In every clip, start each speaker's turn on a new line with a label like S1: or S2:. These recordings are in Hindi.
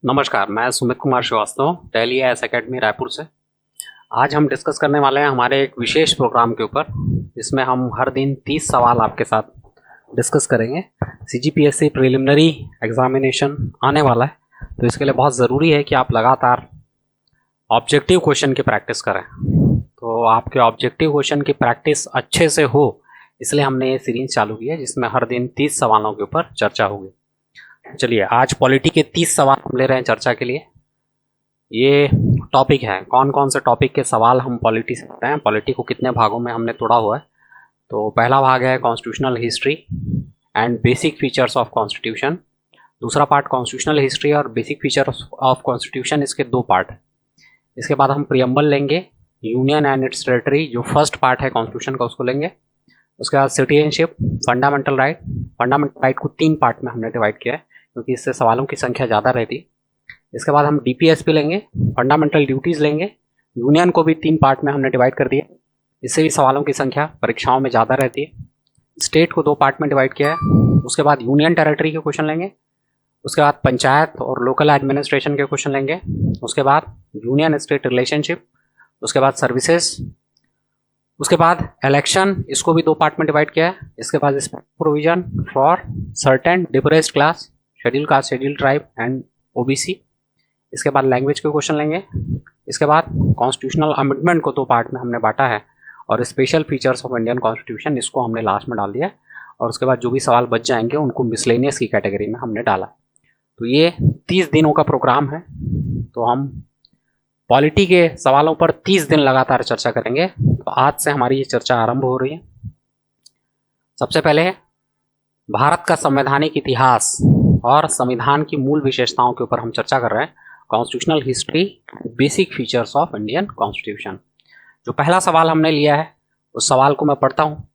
S1: नमस्कार, मैं सुमित कुमार श्रीवास्तव, दिल्ली आईएएस एकेडमी रायपुर से। आज हम डिस्कस करने वाले हैं हमारे एक विशेष प्रोग्राम के ऊपर, जिसमें हम हर दिन 30 सवाल आपके साथ डिस्कस करेंगे। सीजीपीएससी प्रिलिमिनरी एग्जामिनेशन आने वाला है, तो इसके लिए बहुत ज़रूरी है कि आप लगातार ऑब्जेक्टिव क्वेश्चन की प्रैक्टिस करें। तो आपके ऑब्जेक्टिव क्वेश्चन की प्रैक्टिस अच्छे से हो, इसलिए हमने ये सीरीज चालू की है, जिसमें हर दिन 30 सवालों के ऊपर चर्चा होगी। चलिए, आज पॉलिटी के 30 सवाल हम ले रहे हैं चर्चा के लिए। ये टॉपिक है, कौन कौन से टॉपिक के सवाल हम पॉलिटी से करते हैं, पॉलिटी को कितने भागों में हमने तोड़ा हुआ है। तो पहला भाग है constitutional history and basic features of constitution. दूसरा पार्ट कॉन्स्टिट्यूशनल हिस्ट्री और बेसिक फीचर्स ऑफ कॉन्स्टिट्यूशन, इसके दो पार्ट हैं। इसके बाद हम प्रियम्बल लेंगे, यूनियन एंड इट्स टेरिटरी, जो फर्स्ट पार्ट है कॉन्स्टिट्यूशन का, उसको लेंगे। उसके बाद citizenship, fundamental right. Fundamental right को 3 पार्ट में हमने डिवाइड किया है, क्योंकि इससे सवालों की संख्या ज़्यादा रहती है। इसके बाद हम डीपीएसपी लेंगे, फंडामेंटल ड्यूटीज़ लेंगे। यूनियन को भी 3 पार्ट में हमने डिवाइड कर दिया, इससे भी सवालों की संख्या परीक्षाओं में ज़्यादा रहती है। स्टेट को 2 पार्ट में डिवाइड किया है। उसके बाद यूनियन टेरिटरी के क्वेश्चन लेंगे। उसके बाद पंचायत और लोकल एडमिनिस्ट्रेशन के क्वेश्चन लेंगे। उसके बाद यूनियन स्टेट रिलेशनशिप। उसके बाद सर्विसेज। उसके बाद इलेक्शन, इसको भी 2 पार्ट में डिवाइड किया है। इसके बाद provision for certain depressed class, schedule caste, schedule tribe and OBC. इसके बाद लैंग्वेज के क्वेश्चन लेंगे। इसके बाद कॉन्स्टिट्यूशनल अमेंडमेंट को 2 पार्ट में हमने बांटा है, और special features of Indian constitution, इसको हमने लास्ट में डाल दिया है। और उसके बाद जो भी सवाल बच जाएंगे उनको मिसलेनियस की कैटेगरी में हमने डाला। तो ये 30 दिनों का प्रोग्राम है। तो हम पॉलिटी के सवालों पर 30 दिन लगातार चर्चा करेंगे। तो आज से हमारी ये चर्चा आरंभ हो रही है। सबसे पहले भारत का संवैधानिक इतिहास और संविधान की मूल विशेषताओं के ऊपर हम चर्चा कर रहे हैं। Constitutional history, basic features of Indian constitution. जो पहला सवाल हमने लिया है, उस सवाल को मैं पढ़ता हूँ।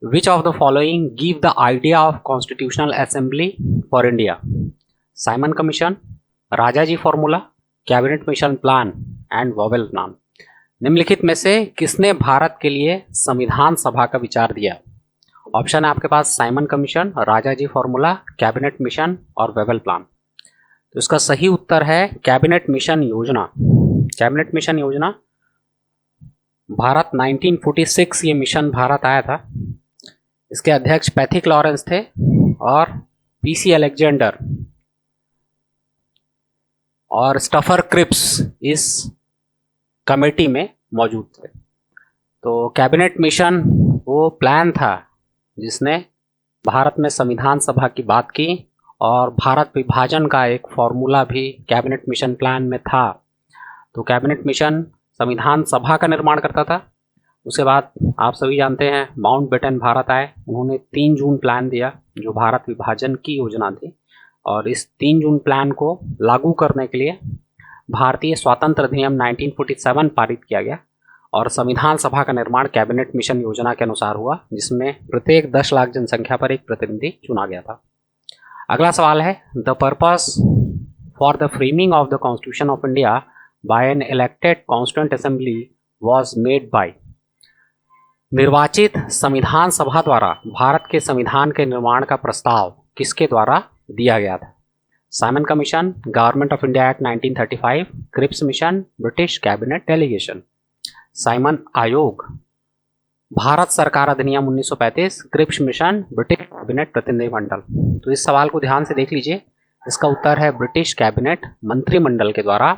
S1: विच of the following give the idea of constitutional assembly for India? Simon Commission, Rajaji formula, cabinet mission plan and vowel plan. निम्नलिखित में से किसने भारत के लिए संविधान सभा का विचार दिया? ऑप्शन है आपके पास Simon Commission, Rajaji formula, cabinet mission और वेबल प्लान। तो इसका सही उत्तर है कैबिनेट मिशन योजना। कैबिनेट मिशन योजना भारत 1946 ये मिशन भारत आया था। इसके अध्यक्ष पैथिक लॉरेंस थे और पीसी अलेक्जेंडर और स्टफर क्रिप्स इस कमेटी में मौजूद थे। तो कैबिनेट मिशन वो प्लान था जिसने भारत में संविधान सभा की बात की, और भारत विभाजन का एक फॉर्मूला भी कैबिनेट मिशन प्लान में था। तो कैबिनेट मिशन संविधान सभा का निर्माण करता था। उसके बाद आप सभी जानते हैं माउंटबेटन भारत आए, उन्होंने 3 जून प्लान दिया, जो भारत विभाजन की योजना थी। और इस 3 जून प्लान को लागू करने के लिए भारतीय स्वातंत्र अधिनियम 1947 पारित किया गया, और संविधान सभा का निर्माण कैबिनेट मिशन योजना के अनुसार हुआ, जिसमें प्रत्येक 10 लाख जनसंख्या पर एक प्रतिनिधि चुना गया था। अगला सवाल है, the purpose for the framing of the constitution of India by an elected constituent assembly was made by. निर्वाचित संविधान सभा द्वारा भारत के संविधान के निर्माण का प्रस्ताव किसके द्वारा दिया गया था? Simon commission, government of India act 1935, Cripps mission, British cabinet delegation. Simon आयोग, भारत सरकार अधिनियम 1935, क्रिप्स मिशन, ब्रिटिश कैबिनेट प्रतिनिधिमंडल। तो इस सवाल को ध्यान से देख लीजिए। इसका उत्तर है ब्रिटिश कैबिनेट मंत्रिमंडल के द्वारा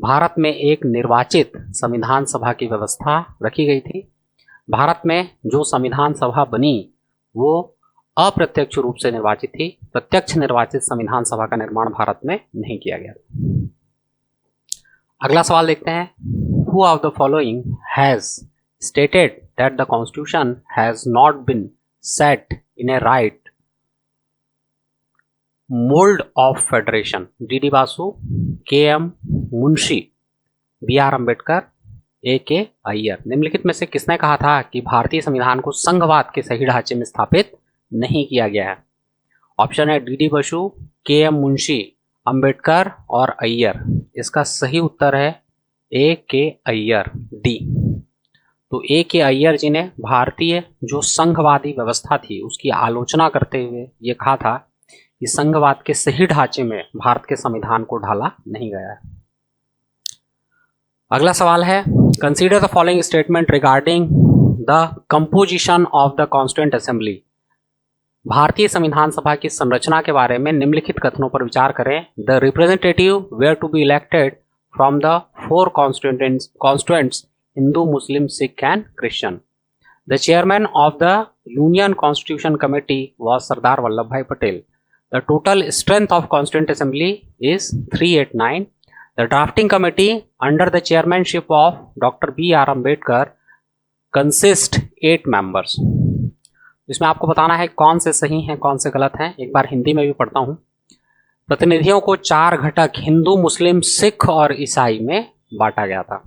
S1: भारत में एक निर्वाचित संविधान सभा की व्यवस्था रखी गई थी। भारत में जो संविधान सभा बनी वो अप्रत्यक्ष रूप से निर्वाचित थी। प्रत्यक्ष निर्वाचित संविधान सभा का निर्माण भारत में नहीं किया गया। अगला सवाल देखते हैं। Who of the following has stated that the Constitution has not been set in a right mold of federation? D.D. Basu, K.M. Munshi, B.R. Ambedkar, A.K. Iyer. निम्नलिखित में से किसने कहा था कि भारतीय संविधान को संघवाद के सही ढांचे में स्थापित नहीं किया गया है? ऑप्शन है D.D. बसु, K.M. मुंशी, अम्बेडकर और अय्यर। इसका सही उत्तर है A.K. अय्यर, डी। तो A.K. अय्यर जी ने भारतीय जो संघवादी व्यवस्था थी उसकी आलोचना करते हुए ये कहा था कि संघवाद के सही ढांचे में भारत के संविधान को ढाला नहीं गया है। अगला सवाल है, consider the following statement regarding the composition of the constituent assembly. भारतीय संविधान सभा की संरचना के बारे में निम्नलिखित कथनों पर विचार करें। The representative were to be elected from the 4 constituents Hindu, Muslim, Sikh and Christian. The chairman of the union constitution committee was Sardar Vallabh Bhai Patel. The total strength of constituent assembly is 389। The drafting committee under the chairmanship of Dr. B.R. Ambedkar consists 8 members। इसमें आपको बताना है कौन से सही हैं कौन से गलत हैं। एक बार हिंदी में भी पढ़ता हूँ। प्रतिनिधियों को 4 घटक हिंदू, मुस्लिम, सिख और ईसाई में बांटा गया था।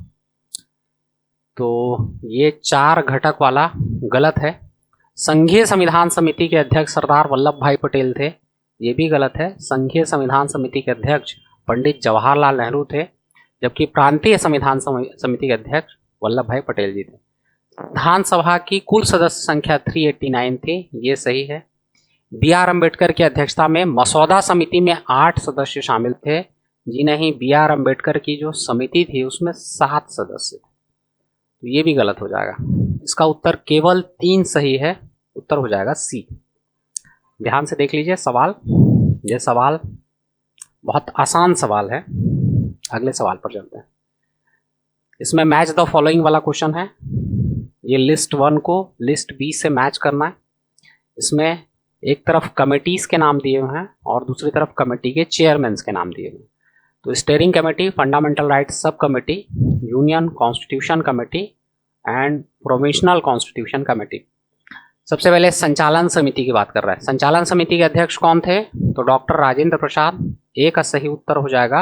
S1: तो ये 4 घटक वाला गलत है। संघीय संविधान समिति के अध्यक्ष सरदार वल्लभ भाई पटेल थे, ये भी गलत है। संघीय संविधान समिति के अध्यक्ष पंडित जवाहरलाल नेहरू थे, जबकि प्रांतीय संविधान समिति के अध्यक्ष वल्लभ भाई पटेल जी थे। विधानसभा की कुल सदस्य संख्या 389 थी, ये सही है। बी आर अम्बेडकर की अध्यक्षता में मसौदा समिति में 8 सदस्य शामिल थे। जी नहीं, बी आर अम्बेडकर की जो समिति थी उसमें 7 सदस्य थे, तो ये भी गलत हो जाएगा। इसका उत्तर केवल 3 सही है, उत्तर हो जाएगा सी। ध्यान से देख लीजिए सवाल, ये सवाल बहुत आसान सवाल है। अगले सवाल पर चलते हैं। इसमें मैच द फॉलोइंग वाला क्वेश्चन है। ये लिस्ट 1 को लिस्ट बी से मैच करना है। इसमें एक तरफ कमेटीज के नाम दिए हुए हैं और दूसरी तरफ कमेटी के चेयरमैन के नाम दिए हुए हैं। तो steering committee, fundamental rights sub committee, union constitution committee and provisional constitution committee. सबसे पहले संचालन समिति की बात कर रहा है। संचालन समिति के अध्यक्ष कौन थे? तो डॉक्टर राजेंद्र प्रसाद। ए का सही उत्तर हो जाएगा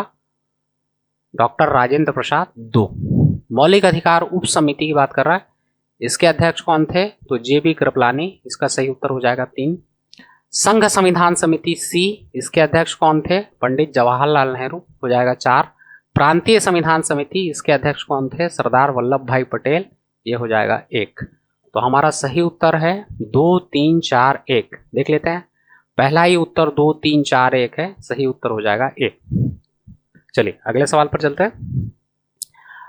S1: डॉक्टर राजेंद्र प्रसाद 2। मौलिक अधिकार उप समिति की बात कर रहा है, इसके अध्यक्ष कौन थे? तो जे बी कृपलानी, इसका सही उत्तर हो जाएगा 3। संघ संविधान समिति सी, इसके अध्यक्ष कौन थे? पंडित जवाहरलाल नेहरू, हो जाएगा 4। प्रांतीय संविधान समिति, इसके अध्यक्ष कौन थे? सरदार वल्लभ भाई पटेल, ये हो जाएगा 1। तो हमारा सही उत्तर है 2, 3, 4, 1। देख लेते हैं, पहला ही उत्तर 2, 3, 4, 1 है, सही उत्तर हो जाएगा 1। चलिए अगले सवाल पर चलते हैं।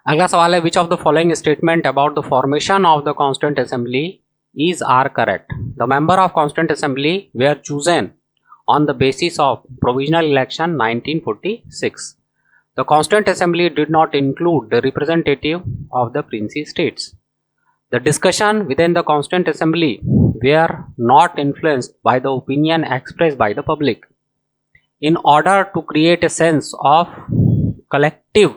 S1: अगला सवाल है, which of the following statement about the formation of the constituent assembly is are correct? The member of constituent assembly were chosen on the basis of provisional election 1946। The constituent assembly did not include the representative of the princely states. The discussion within the Constituent Assembly were not influenced by the opinion expressed by the public. In order to create a sense of collective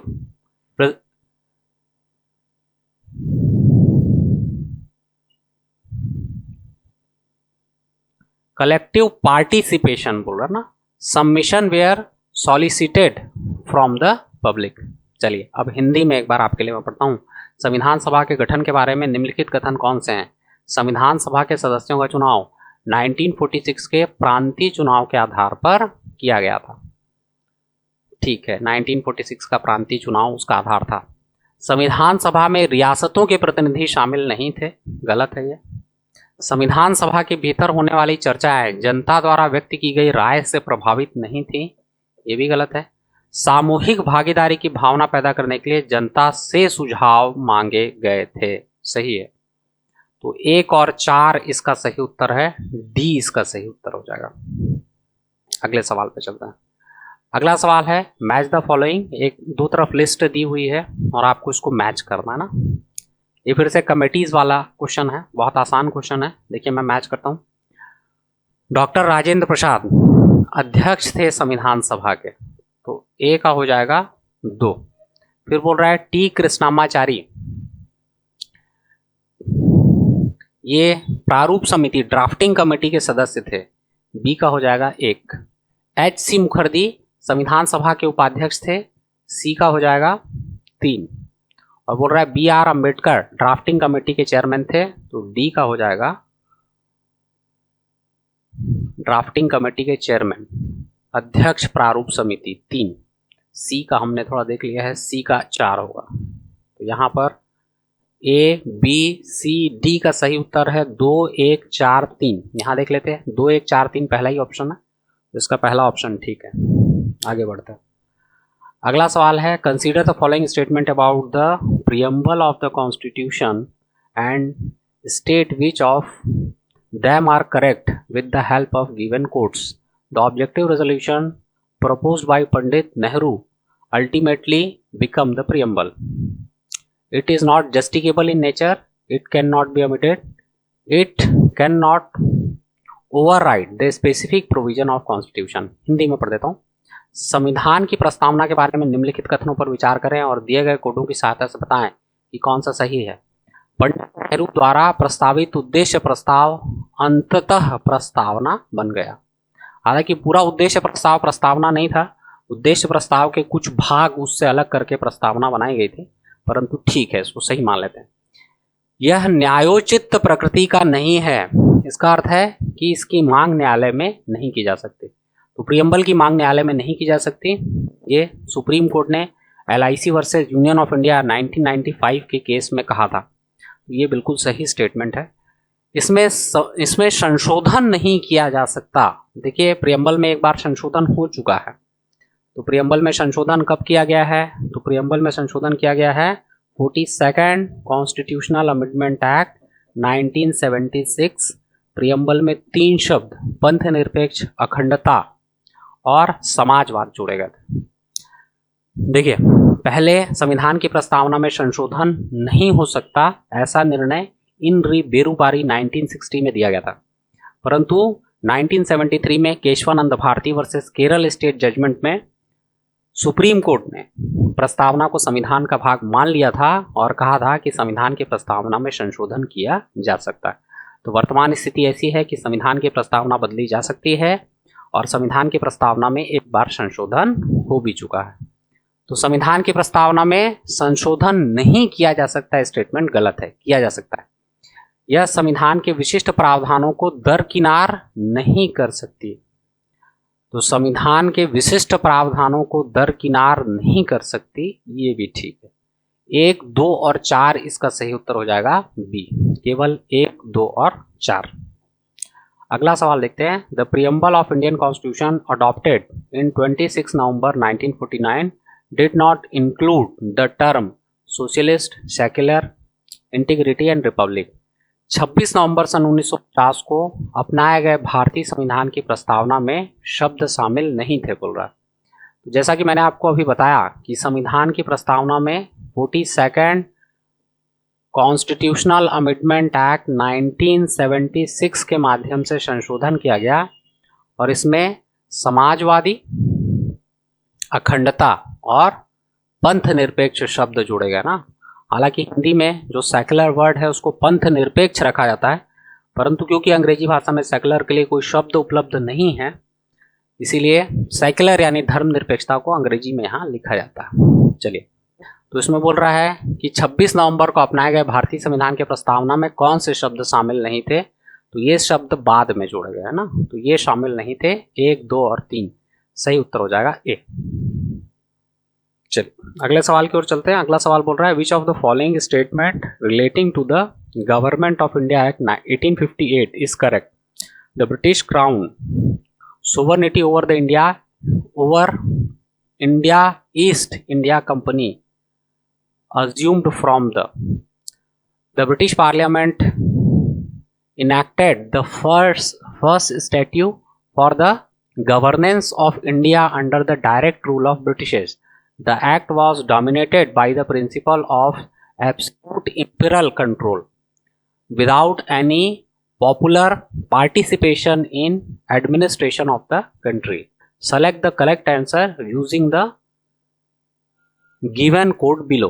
S1: participation, बोल रहा ना, submission were solicited from the public। चलिए अब हिंदी में एक बार आपके लिए मैं पढ़ता हूँ। संविधान सभा के गठन के बारे में निम्नलिखित कथन कौन से हैं? संविधान सभा के सदस्यों का चुनाव 1946 के प्रांतीय चुनाव के आधार पर किया गया था। ठीक है, 1946 का प्रांतीय चुनाव उसका आधार था। संविधान सभा में रियासतों के प्रतिनिधि शामिल नहीं थे, गलत है ये। संविधान सभा के भीतर होने वाली चर्चाएं जनता द्वारा व्यक्त की गई राय से प्रभावित नहीं थी, ये भी गलत है। सामूहिक भागीदारी की भावना पैदा करने के लिए जनता से सुझाव मांगे गए थे, सही है। तो 1 और 4 इसका सही उत्तर है, डी इसका सही उत्तर हो जाएगा। अगले सवाल पे चलते हैं। अगला सवाल है, मैच द फॉलोइंग। एक 2 तरफ लिस्ट दी हुई है और आपको इसको मैच करना है ना। ये फिर से कमेटीज वाला क्वेश्चन है, बहुत आसान क्वेश्चन है। देखिए मैं मैच करता हूँ। डॉक्टर राजेंद्र प्रसाद अध्यक्ष थे संविधान सभा के, तो ए का हो जाएगा 2। फिर बोल रहा है टी कृष्णामाचारी, ये प्रारूप समिति ड्राफ्टिंग कमेटी के सदस्य थे, बी का हो जाएगा 1। एच सी मुखर्जी संविधान सभा के उपाध्यक्ष थे, सी का हो जाएगा 3। और बोल रहा है B R Ambedkar drafting committee के चेयरमैन थे, तो डी का हो जाएगा ड्राफ्टिंग कमेटी के चेयरमैन। अध्यक्ष प्रारूप समिति 3, सी का हमने थोड़ा देख लिया है, सी का 4 होगा। तो यहाँ पर ए बी सी डी का सही उत्तर है 2, 1, 4, 3। यहाँ देख लेते हैं 2, 1, 4, 3 पहला ही ऑप्शन है। इसका पहला ऑप्शन ठीक है। आगे बढ़ते हैं। अगला सवाल है, consider the following statement about the preamble of the constitution and state which of them are correct with the help of given quotes. The objective resolution proposed by Pandit Nehru ultimately become the preamble. It is not justicable in nature, it cannot be omitted, it cannot override the specific provision of constitution. Hindi में पढ़ देता हूँ। संविधान की प्रस्तावना के बारे में निम्नलिखित कथनों पर विचार करें और दिए गए कोडों की सहायता से बताएं कि कौन सा सही है। पंडित नेहरू द्वारा प्रस्तावित उद्देश्य प्रस्ताव अंततः प्रस्तावना बन गया। हालांकि पूरा उद्देश्य प्रस्ताव प्रस्तावना नहीं था, उद्देश्य प्रस्ताव के कुछ भाग उससे अलग करके प्रस्तावना बनाई गई थी, परंतु ठीक है, इसको सही मान लेते हैं। यह न्यायोचित प्रकृति का नहीं है, इसका अर्थ है कि इसकी मांग न्यायालय में नहीं की जा सकती। तो प्रियम्बल की मांग न्यायालय में नहीं की जा सकती, ये सुप्रीम कोर्ट ने LIC versus union of India 1995 के केस में कहा था। ये बिल्कुल सही स्टेटमेंट है। इसमें संशोधन नहीं किया जा सकता। देखिए, प्रियम्बल में एक बार संशोधन हो चुका है। तो प्रियम्बल में संशोधन कब किया गया है? तो प्रियम्बल में संशोधन किया गया है 42nd constitutional amendment act 1976। Preamble में 3 शब्द पंथ निरपेक्ष, अखंडता और समाजवाद जोड़े गए थे। देखिए, पहले संविधान की प्रस्तावना में संशोधन नहीं हो सकता, ऐसा निर्णय इन री बेरूपारी 1960 में दिया गया था, परंतु 1973 में Kesavananda Bharati versus Kerala state judgment में सुप्रीम कोर्ट ने प्रस्तावना को संविधान का भाग मान लिया था और कहा था कि संविधान की प्रस्तावना में संशोधन किया जा सकता है। तो वर्तमान स्थिति ऐसी है कि संविधान की प्रस्तावना बदली जा सकती है और संविधान की प्रस्तावना में एक बार संशोधन हो भी चुका है। तो संविधान की प्रस्तावना में संशोधन नहीं किया जा सकता, स्टेटमेंट गलत है। किया जा सकता है। यह संविधान के विशिष्ट प्रावधानों को दरकिनार नहीं कर सकती। तो संविधान के विशिष्ट प्रावधानों को दरकिनार नहीं कर सकती, ये भी ठीक है। 1, 2 और 4 इसका सही उत्तर हो जाएगा बी। केवल 1, 2 और 4। अगला सवाल देखते हैं। The preamble of Indian constitution adopted in 26 November 1949 did not include the term socialist, secular, integrity and republic। 26 नवंबर सन 1950 को अपनाए गए भारतीय संविधान की प्रस्तावना में शब्द शामिल नहीं थे, बोल रहा। तो जैसा कि मैंने आपको अभी बताया कि संविधान की प्रस्तावना में 42nd कॉन्स्टिट्यूशनल अमेंडमेंट एक्ट 1976 के माध्यम से संशोधन किया गया और इसमें समाजवादी, अखंडता और पंथ निरपेक्ष शब्द जोड़े गए ना। हालांकि हिंदी में जो सेकुलर वर्ड है उसको पंथ निरपेक्ष रखा जाता है, परंतु क्योंकि अंग्रेजी भाषा में सेकुलर के लिए कोई शब्द उपलब्ध नहीं है, इसीलिए सेकुलर यानी धर्म निरपेक्षता को अंग्रेजी में यहाँ लिखा जाता है। चलिए, तो इसमें बोल रहा है कि 26 नवंबर को अपनाए गए भारतीय संविधान के प्रस्तावना में कौन से शब्द शामिल नहीं थे? तो ये शब्द बाद में जोड़े गए हैं ना, तो ये शामिल नहीं थे। 1, 2 और 3 सही उत्तर हो जाएगा ए। चलिए अगले सवाल की ओर चलते हैं। अगला सवाल बोल रहा है, which of the following statement relating to the government of India act 1858 is correct? The British crown sovereignty over India East India company assumed from the British Parliament enacted the first statute for the governance of India under the direct rule of Britishers. The act was dominated by the principle of absolute imperial control without any popular participation in administration of the country. Select the correct answer using the given code below.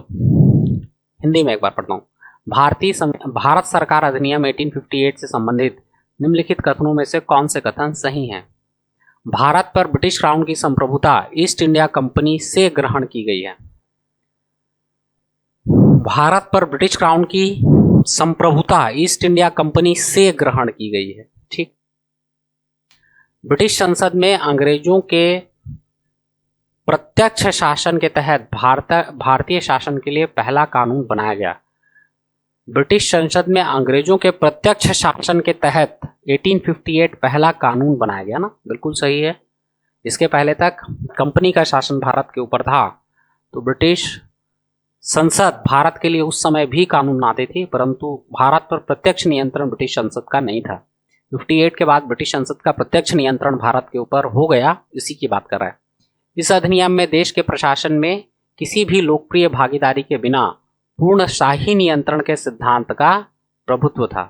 S1: Hindi में एक बार पढ़ता हूँ। भारत सरकार अधिनियम 1858 से संबंधित निम्नलिखित कथनों में से कौन से कथन सही हैं? भारत पर ब्रिटिश क्राउन की संप्रभुता ईस्ट इंडिया कंपनी से ग्रहण की गई है। भारत पर ब्रिटिश क्राउन की संप्रभुता ईस्ट इंडिया कंपनी से ग्रहण की गई है। ठीक। ब्रिटिश संसद में अंग्रेजों के प्रत्यक्ष शासन के तहत भारतीय शासन के लिए पहला कानून बनाया गया। ब्रिटिश संसद में अंग्रेजों के प्रत्यक्ष शासन के तहत 1858 पहला कानून बनाया गया ना, बिल्कुल सही है। इसके पहले तक कंपनी का शासन भारत के ऊपर था, तो ब्रिटिश संसद भारत के लिए उस समय भी कानून बनाती थी, परंतु भारत पर प्रत्यक्ष नियंत्रण ब्रिटिश संसद का नहीं था। 58 के बाद ब्रिटिश संसद का प्रत्यक्ष नियंत्रण भारत के ऊपर हो गया, इसी की बात कर रहा है। इस अधिनियम में देश के प्रशासन में किसी भी लोकप्रिय भागीदारी के बिना पूर्ण शाही नियंत्रण के सिद्धांत का प्रभुत्व था।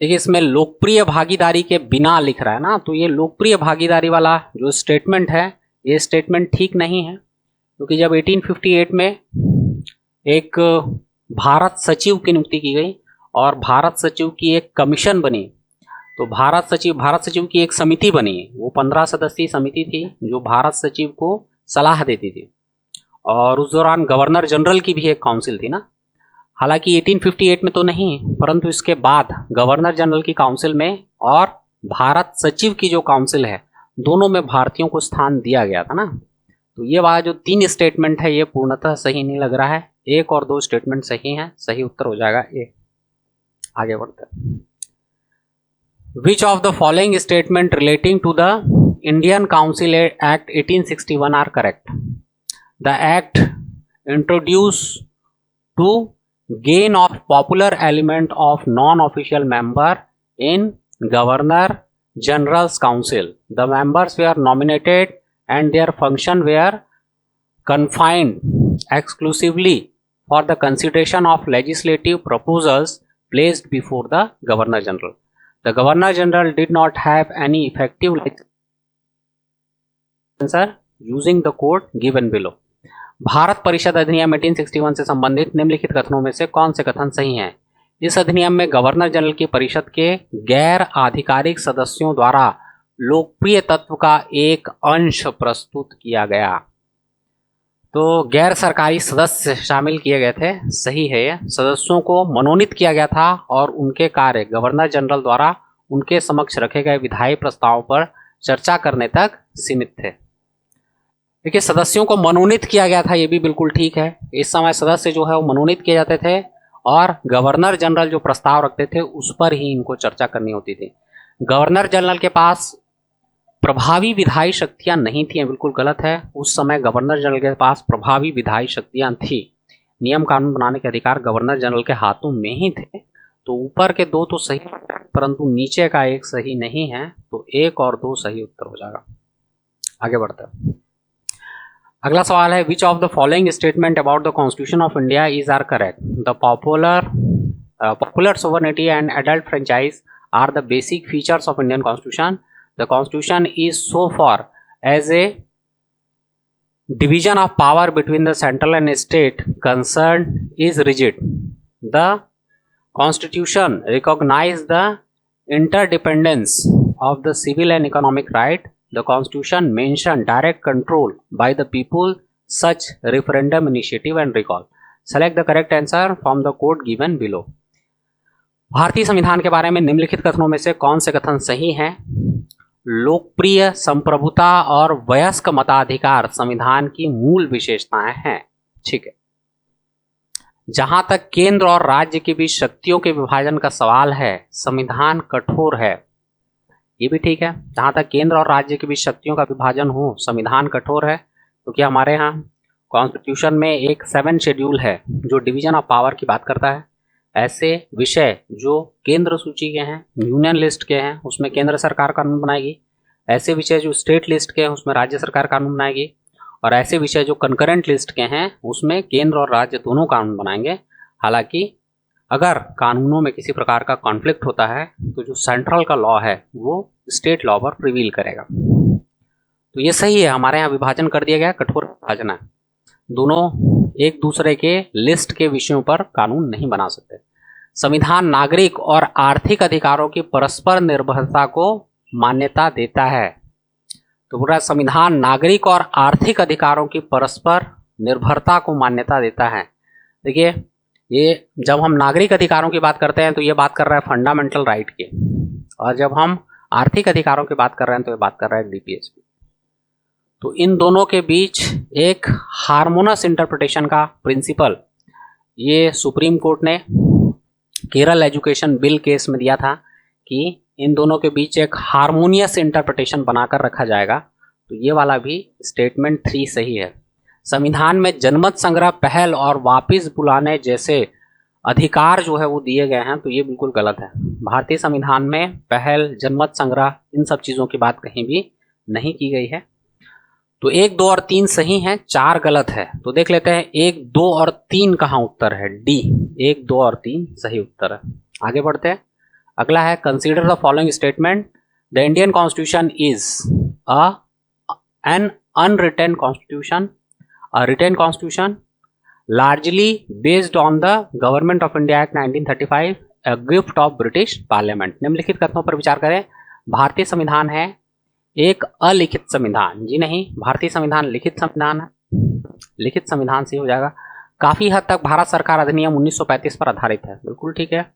S1: देखिए, इसमें लोकप्रिय भागीदारी के बिना लिख रहा है ना, तो ये लोकप्रिय भागीदारी वाला जो स्टेटमेंट है, ये स्टेटमेंट ठीक नहीं है, क्योंकि जब 1858 में एक भारत सचिव की नियुक्ति की गई और भारत सचिव की एक कमीशन बनी, तो भारत सचिव की एक समिति बनी, वो 15 सदस्यीय समिति थी जो भारत सचिव को सलाह देती थी, और उस दौरान गवर्नर जनरल की भी एक काउंसिल थी ना। हालांकि 1858 में तो नहीं, परंतु इसके बाद गवर्नर जनरल की काउंसिल में और भारत सचिव की जो काउंसिल है, दोनों में भारतीयों को स्थान दिया गया था ना। तो ये वाला जो 3 स्टेटमेंट है, ये पूर्णतः सही नहीं लग रहा है। 1 और 2 स्टेटमेंट सही हैं, सही उत्तर हो जाएगा ए। आगे बढ़ते हैं। Which of the following statement relating to the Indian Council Act 1861 are correct? The act introduced to gain of popular element of non-official member in Governor General's Council. The members were nominated and their function were confined exclusively for the consideration of legislative proposals placed before the Governor General. The Governor General did not have any effective answer using the code given below. Bharat परिषद अधिनियम 1861 से संबंधित निम्नलिखित कथनों में से कौन से कथन सही हैं? इस अधिनियम में गवर्नर जनरल की परिषद के गैर आधिकारिक सदस्यों द्वारा लोकप्रिय तत्व का एक अंश प्रस्तुत किया गया। तो गैर सरकारी सदस्य शामिल किए गए थे, सही है ये। सदस्यों को मनोनीत किया गया था और उनके कार्य गवर्नर जनरल द्वारा उनके समक्ष रखे गए विधायी प्रस्तावों पर चर्चा करने तक सीमित थे। देखिए, सदस्यों को मनोनीत किया गया था, ये भी बिल्कुल ठीक है। इस समय सदस्य जो है वो मनोनीत किए जाते थे और गवर्नर जनरल जो प्रस्ताव रखते थे उस पर ही इनको चर्चा करनी होती थी। गवर्नर जनरल के पास प्रभावी विधायी शक्तियां नहीं थी, बिल्कुल गलत है। उस समय गवर्नर जनरल के पास प्रभावी विधायी शक्तियां थी। नियम कानून बनाने के अधिकार गवर्नर जनरल के हाथों में ही थे। तो ऊपर के 2 तो सही, परंतु नीचे का 1 सही नहीं है, तो 1 और 2 सही उत्तर हो जाएगा। आगे बढ़ते हैं। अगला सवाल है, which of the following statement about the constitution of India is are correct? The popular sovereignty and adult franchise are the basic features of Indian constitution. The Constitution is so far as a division of power between the central and state concerned is rigid. The Constitution recognizes the interdependence of the civil and economic right. The Constitution mentions direct control by the people, such referendum initiative and recall. Select the correct answer from the code given below. भारतीय संविधान के बारे में निम्नलिखित कथनों में से कौन से कथन सही हैं? लोकप्रिय, संप्रभुता और वयस्क मताधिकार संविधान की मूल विशेषताएं हैं। ठीक है। जहां तक केंद्र और राज्य के बीच शक्तियों के विभाजन का सवाल है, संविधान कठोर है, ये भी ठीक है। जहां तक केंद्र और राज्य के बीच शक्तियों का विभाजन हो, संविधान कठोर है, क्योंकि हमारे यहाँ कॉन्स्टिट्यूशन में एक 7 शेड्यूल है जो डिवीजन ऑफ पावर की बात करता है। ऐसे विषय जो केंद्र सूची के हैं, यूनियन लिस्ट के हैं, उसमें केंद्र सरकार कानून बनाएगी। ऐसे विषय जो स्टेट लिस्ट के हैं, उसमें राज्य सरकार कानून बनाएगी। और ऐसे विषय जो कंकरेंट लिस्ट के हैं, उसमें केंद्र और राज्य दोनों कानून बनाएंगे। हालांकि अगर कानूनों में किसी प्रकार का कॉन्फ्लिक्ट होता है तो जो सेंट्रल का लॉ है वो स्टेट लॉ पर प्रिवील करेगा। तो ये सही है, हमारे यहाँ विभाजन कर दिया गया, कठोर विभाजन है। दोनों एक दूसरे के लिस्ट के विषयों पर कानून नहीं बना सकते। संविधान नागरिक और आर्थिक अधिकारों की परस्पर निर्भरता को मान्यता देता है। तो पूरा संविधान नागरिक और आर्थिक अधिकारों की परस्पर निर्भरता को मान्यता देता है। देखिए, ये जब हम नागरिक अधिकारों की बात करते हैं तो ये बात कर रहा है फंडामेंटल राइट की, और जब हम आर्थिक अधिकारों की बात कर रहे हैं तो ये बात कर रहा है डीपीएस की। तो इन दोनों के बीच एक हार्मोनस इंटरप्रिटेशन का प्रिंसिपल ये सुप्रीम कोर्ट ने केरल एजुकेशन बिल केस में दिया था कि इन दोनों के बीच एक हार्मोनियस इंटरप्रिटेशन बनाकर रखा जाएगा, तो ये वाला भी स्टेटमेंट 3 सही है। संविधान में जनमत संग्रह, पहल और वापस बुलाने जैसे अधिकार जो है वो दिए गए हैं, तो ये बिल्कुल गलत है। भारतीय संविधान में पहल, जनमत संग्रह, इन सब चीज़ों की बात कहीं भी नहीं की गई है। तो 1, 2 और 3 सही हैं, 4 गलत है। तो देख लेते हैं 1, 2 और 3 कहाँ उत्तर है। डी, 1, 2 और 3 सही उत्तर है। आगे बढ़ते हैं। अगला है consider the following statement, the Indian constitution is an unwritten constitution, a written constitution, largely based on the Government of India Act 1935, a gift of British Parliament। निम्नलिखित कथनों पर विचार करें। भारतीय संविधान है एक अलिखित संविधान। जी नहीं, भारतीय संविधान लिखित संविधान है। लिखित संविधान से हो जाएगा। काफी हद तक भारत सरकार अधिनियम 1935 पर आधारित है। बिल्कुल ठीक है।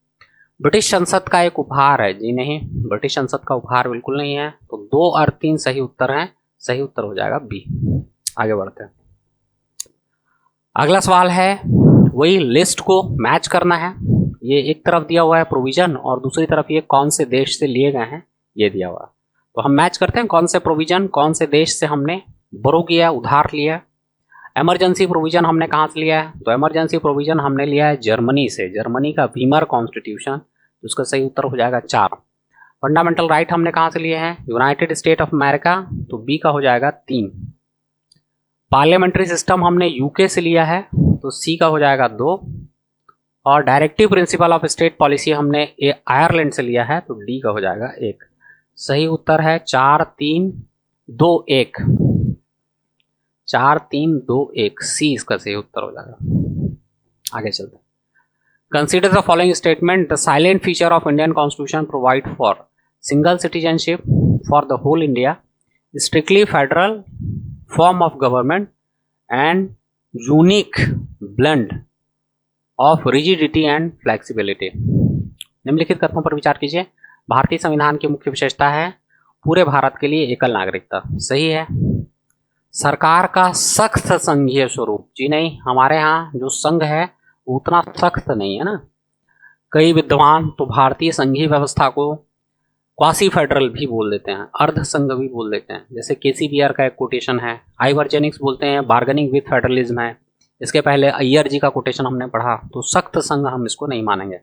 S1: ब्रिटिश संसद का एक उपहार है। जी नहीं, ब्रिटिश संसद का उपहार बिल्कुल नहीं है। तो 2 और 3 सही उत्तर हैं। सही उत्तर हो जाएगा बी। आगे बढ़ते हैं। अगला सवाल है वही लिस्ट को मैच करना है। ये एक तरफ दिया हुआ है प्रोविजन और दूसरी तरफ ये कौन से देश से लिए गए हैं ये दिया हुआ है। तो हम मैच करते हैं कौन से प्रोविजन कौन से देश से हमने बोरो किया, उधार लिया। इमरजेंसी प्रोविजन हमने कहाँ से लिया है? तो इमरजेंसी प्रोविजन हमने लिया है जर्मनी से। जर्मनी का वीमर कॉन्स्टिट्यूशन, तो उसका सही उत्तर हो जाएगा 4। फंडामेंटल राइट हमने कहाँ से लिए हैं? यूनाइटेड स्टेट ऑफ अमेरिका, तो बी का हो जाएगा 3। पार्लियामेंट्री सिस्टम हमने यूके से लिया है, तो सी का हो जाएगा 2। और directive principle of state policy हमने आयरलैंड से लिया है, तो डी का हो जाएगा 1। सही उत्तर है 4, 3, 2, 1। 4, 3, 2, 1 सी इसका सही उत्तर हो जाएगा। आगे चलते हैं। Consider the following statement, the silent feature of Indian constitution provide for single citizenship for the whole India, strictly federal form of government and unique blend of rigidity and flexibility. निम्नलिखित कथनों पर विचार कीजिए। भारतीय संविधान की मुख्य विशेषता है पूरे भारत के लिए एकल नागरिकता। सही है। सरकार का सख्त संघीय स्वरूप। जी नहीं, हमारे यहाँ जो संघ है उतना सख्त नहीं है ना। कई विद्वान तो भारतीय संघीय व्यवस्था को क्वासी फेडरल भी बोल देते हैं, अर्ध संघ भी बोल देते हैं। जैसे केसीबीआर का एक कोटेशन है, आइवर्जेनिक्स बोलते हैं बार्गेनिंग विथ फेडरलिज्म है। इसके पहले अय्यर जी का कोटेशन हमने पढ़ा। तो सख्त संघ हम इसको नहीं मानेंगे।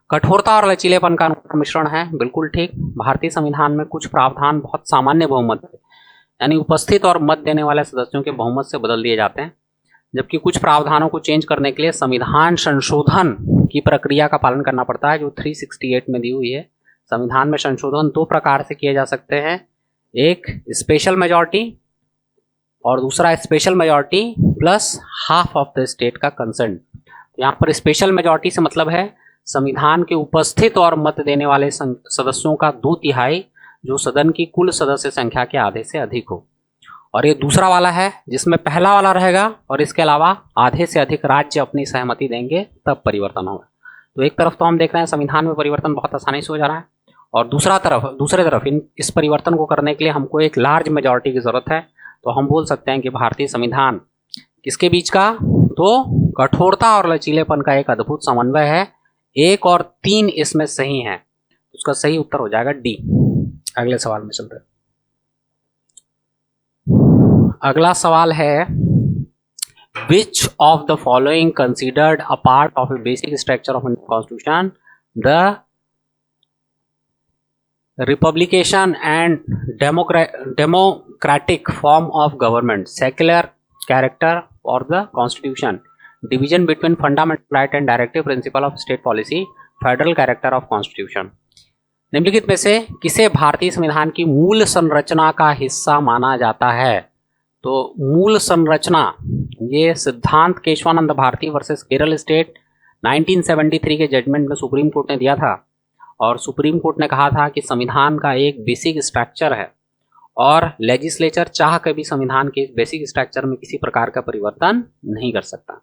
S1: कठोरता और लचीलेपन का मिश्रण है। बिल्कुल ठीक। भारतीय संविधान में कुछ प्रावधान बहुत सामान्य बहुमत यानी उपस्थित और मत देने वाले सदस्यों के बहुमत से बदल दिए जाते हैं, जबकि कुछ प्रावधानों को चेंज करने के लिए संविधान संशोधन की प्रक्रिया का पालन करना पड़ता है, जो 368 में दी हुई है। संविधान में संशोधन 2 प्रकार से किए जा सकते हैं, एक स्पेशल मेजॉरिटी और दूसरा special majority plus half of the state का कंसेंट। यहाँ पर स्पेशल मेजॉरिटी से मतलब है संविधान के उपस्थित और मत देने वाले सदस्यों का 2/3 जो सदन की कुल सदस्य संख्या के आधे से अधिक हो। और ये दूसरा वाला है जिसमें पहला वाला रहेगा और इसके अलावा आधे से अधिक राज्य अपनी सहमति देंगे, तब परिवर्तन होगा। तो एक तरफ तो हम देख रहे हैं संविधान में परिवर्तन बहुत आसानी से हो जा रहा है, और दूसरे तरफ इस परिवर्तन को करने के लिए हमको एक लार्ज मेजॉरिटी की जरूरत है। तो हम बोल सकते हैं कि भारतीय संविधान किसके बीच का? तो कठोरता और लचीलेपन का एक अद्भुत समन्वय है। 1 और 3 इसमें सही है, उसका सही उत्तर हो जाएगा डी। अगले सवाल में चलते हैं। अगला सवाल है which of the following considered a part of a basic structure of Indian constitution, the republication and democratic form of government, secular character और the constitution, division between fundamental right and directive principle of state policy, federal character of constitution. निम्नलिखित में से किसे भारतीय संविधान की मूल संरचना का हिस्सा माना जाता है? तो मूल संरचना ये सिद्धांत केशवानंद भारती वर्सेस केरल स्टेट 1973 के जजमेंट में सुप्रीम कोर्ट ने दिया था, और सुप्रीम कोर्ट ने कहा था कि संविधान का एक बेसिक स्ट्रक्चर है और लेजिस्लेचर चाह के भी संविधान के बेसिक स्ट्रक्चर में किसी प्रकार का परिवर्तन नहीं कर सकता।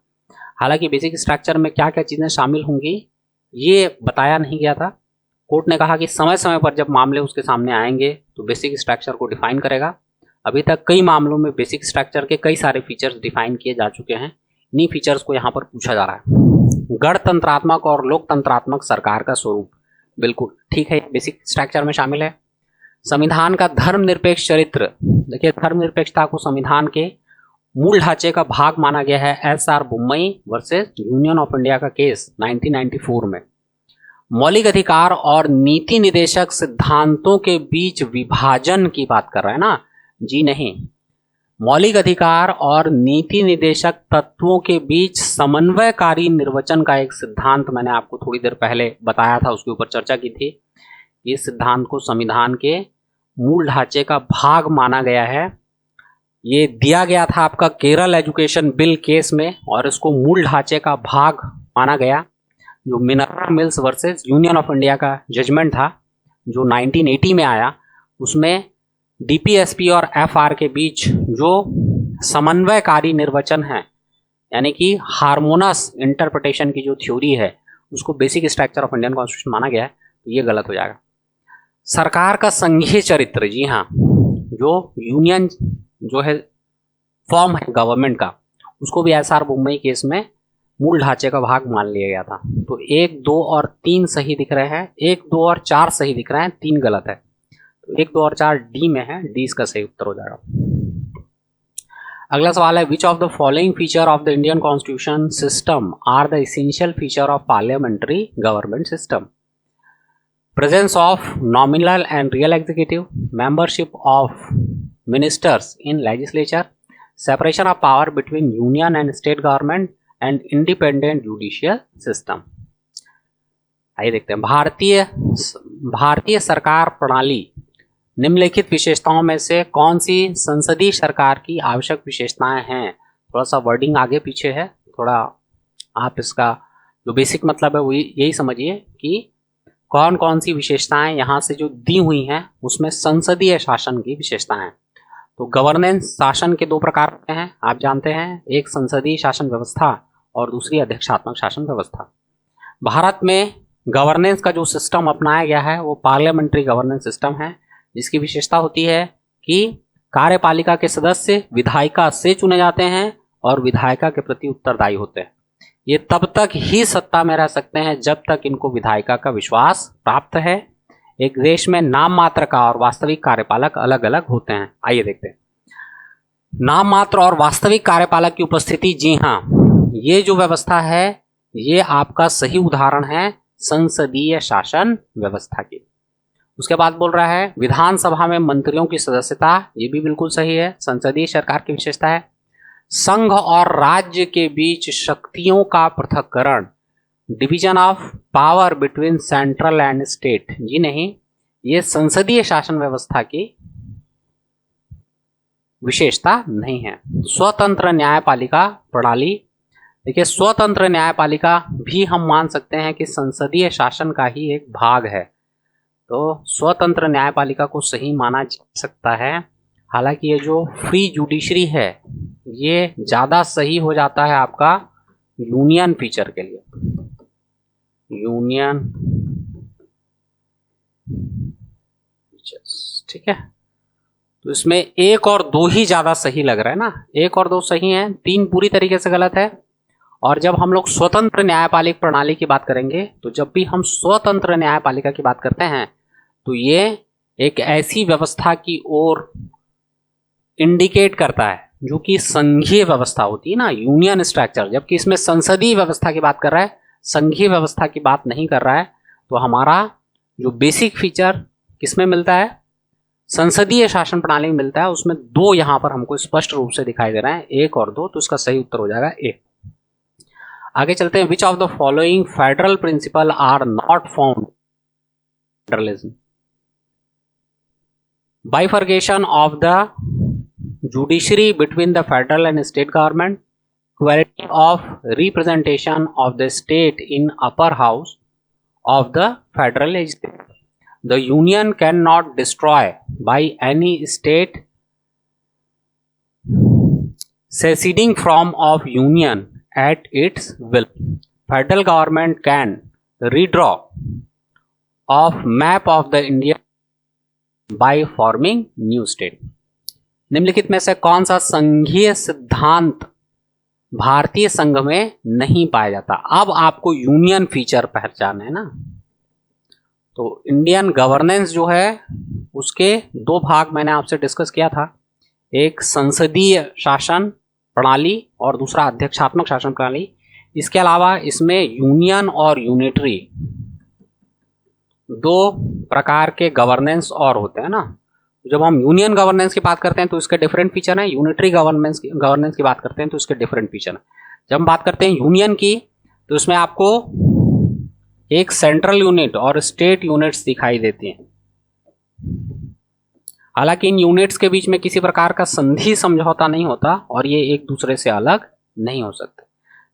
S1: हालांकि बेसिक स्ट्रक्चर में क्या क्या चीज़ें शामिल होंगी ये बताया नहीं गया था। कोर्ट ने कहा कि समय समय पर जब मामले उसके सामने आएंगे तो बेसिक स्ट्रक्चर को डिफाइन करेगा। अभी तक कई मामलों में बेसिक स्ट्रक्चर के कई सारे फीचर्स डिफाइन किए जा चुके हैं। इन्हीं फीचर्स को यहाँ पर पूछा जा रहा है। गणतंत्रात्मक और लोकतंत्रात्मक सरकार का स्वरूप, बिल्कुल ठीक है, बेसिक स्ट्रक्चर में शामिल है। संविधान का धर्मनिरपेक्ष चरित्र, देखिए धर्मनिरपेक्षता को संविधान के मूल ढांचे का भाग माना गया है। SR. Bommai versus union of India का केस 1994 में। मौलिक अधिकार और नीति निदेशक सिद्धांतों के बीच विभाजन की बात कर रहे हैं ना, जी नहीं, मौलिक अधिकार और नीति निदेशक तत्वों के बीच समन्वयकारी निर्वचन का एक सिद्धांत मैंने आपको थोड़ी देर पहले बताया था, उसके ऊपर चर्चा की थी। इस सिद्धांत को संविधान के मूल ढांचे का भाग माना गया है। ये दिया गया था आपका केरल एजुकेशन बिल केस में, और इसको मूल ढांचे का भाग माना गया। जो Minerva mills versus union of India का जजमेंट था जो 1980 में आया, उसमें डीपीएसपी और एफआर के बीच जो समन्वयकारी निर्वचन है, यानी कि हार्मोनस इंटरप्रिटेशन की जो थ्योरी है, उसको basic structure of Indian constitution माना गया है, तो ये गलत हो जाएगा। सरकार का संघीय चरित्र, जी हाँ, जो यूनियन जो है फॉर्म है गवर्नमेंट का, उसको भी एस.आर. बोम्मई केस में मूल ढांचे का भाग मान लिया गया था। तो 1, 2 और 3 सही दिख रहे हैं, 1, 2 और 4 सही दिख रहे हैं, 3 गलत है। तो 1, 2 और 4 डी में है, डी इसका सही उत्तर हो जाएगा। अगला सवाल है, which of the following feature of the Indian constitution system are the essential feature of parliamentary government system? Presence of nominal and real executive, membership of ministers in legislature, separation of power between union and state government and independent judicial system. आइए देखते हैं, भारतीय सरकार प्रणाली निम्नलिखित विशेषताओं में से कौन सी संसदीय सरकार की आवश्यक विशेषताएं हैं? थोड़ा सा वर्डिंग आगे पीछे है, थोड़ा आप इसका जो बेसिक मतलब है वो यही समझिए कि कौन कौन सी विशेषताएं यहाँ से जो दी हुई हैं उसमें संसदीय शासन की विशेषताएं हैं। तो गवर्नेंस शासन के 2 प्रकार होते हैं, आप जानते हैं, एक संसदीय शासन व्यवस्था और दूसरी अध्यक्षात्मक शासन व्यवस्था। भारत में गवर्नेंस का जो सिस्टम अपनाया गया है वो पार्लियामेंट्री गवर्नेंस सिस्टम है, जिसकी विशेषता होती है कि कार्यपालिका के सदस्य विधायिका से चुने जाते हैं और विधायिका के प्रति उत्तरदायी होते हैं। ये तब तक ही सत्ता में रह सकते हैं जब तक इनको विधायिका का विश्वास प्राप्त है। एक देश में नाम मात्र का और वास्तविक कार्यपालक अलग अलग होते हैं। आइए देखते हैं, नाम मात्र और वास्तविक कार्यपालक की उपस्थिति, जी हाँ, ये जो व्यवस्था है ये आपका सही उदाहरण है संसदीय शासन व्यवस्था की। उसके बाद बोल रहा है विधानसभा में मंत्रियों की सदस्यता, ये भी बिल्कुल सही है, संसदीय सरकार की विशेषता है। संघ और राज्य के बीच शक्तियों का पृथक्करण, division of power between central and state, जी नहीं, ये संसदीय शासन व्यवस्था की विशेषता नहीं है। स्वतंत्र न्यायपालिका प्रणाली, देखिए स्वतंत्र न्यायपालिका भी हम मान सकते हैं कि संसदीय शासन का ही एक भाग है, तो स्वतंत्र न्यायपालिका को सही माना जा सकता है। हालांकि ये जो फ्री जुडिशरी है ये ज़्यादा सही हो जाता है आपका यूनियन फीचर के लिए, यूनियन फीचर्स, ठीक है। तो इसमें 1 और 2 ही ज़्यादा सही लग रहा है ना, 1 और 2 सही हैं, 3 पूरी तरीके से गलत है। और जब हम लोग स्वतंत्र न्यायपालिक प्रणाली की बात करेंगे, तो जब भी हम स्वतंत्र न्यायपालिका की बात करते हैं तो ये एक ऐसी व्यवस्था की ओर इंडिकेट करता है जो कि संघीय व्यवस्था होती है ना, यूनियन स्ट्रक्चर, जबकि इसमें संसदीय व्यवस्था की बात कर रहा है, संघीय व्यवस्था की बात नहीं कर रहा है। तो हमारा जो बेसिक फीचर किसमें मिलता है, संसदीय शासन प्रणाली में मिलता है, उसमें 2 यहाँ पर हमको स्पष्ट रूप से दिखाई दे रहे हैं, 1 और 2, तो इसका सही उत्तर हो जाएगा ए। आगे चलते हैं, which of the following federal principle are not found federalism? Bifurcation of the judiciary between the federal and state government, equality of representation of the state in upper house of the federal legislature. The union cannot destroy by any state seceding from of union at its will. Federal government can redraw of map of the India by forming new state. निम्नलिखित में से कौन सा संघीय सिद्धांत भारतीय संघ में नहीं पाया जाता? अब आपको यूनियन फीचर पहचान है ना, तो इंडियन गवर्नेंस जो है उसके दो भाग मैंने आपसे डिस्कस किया था, एक संसदीय शासन प्रणाली और दूसरा अध्यक्षात्मक शासन प्रणाली। इसके अलावा इसमें यूनियन और यूनिटरी दो प्रकार के गवर्नेंस और होते हैं ना। जब हम यूनियन गवर्नेंस की बात करते हैं तो इसके डिफरेंट फीचर हैं, यूनिटरी गवर्नेंस की बात करते हैं तो इसके डिफरेंट फीचर हैं। जब हम बात करते हैं यूनियन की तो इसमें आपको एक सेंट्रल यूनिट और स्टेट यूनिट्स दिखाई देती हैं। हालांकि इन यूनिट्स के बीच में किसी प्रकार का संधि समझौता नहीं होता और ये एक दूसरे से अलग नहीं हो सकते।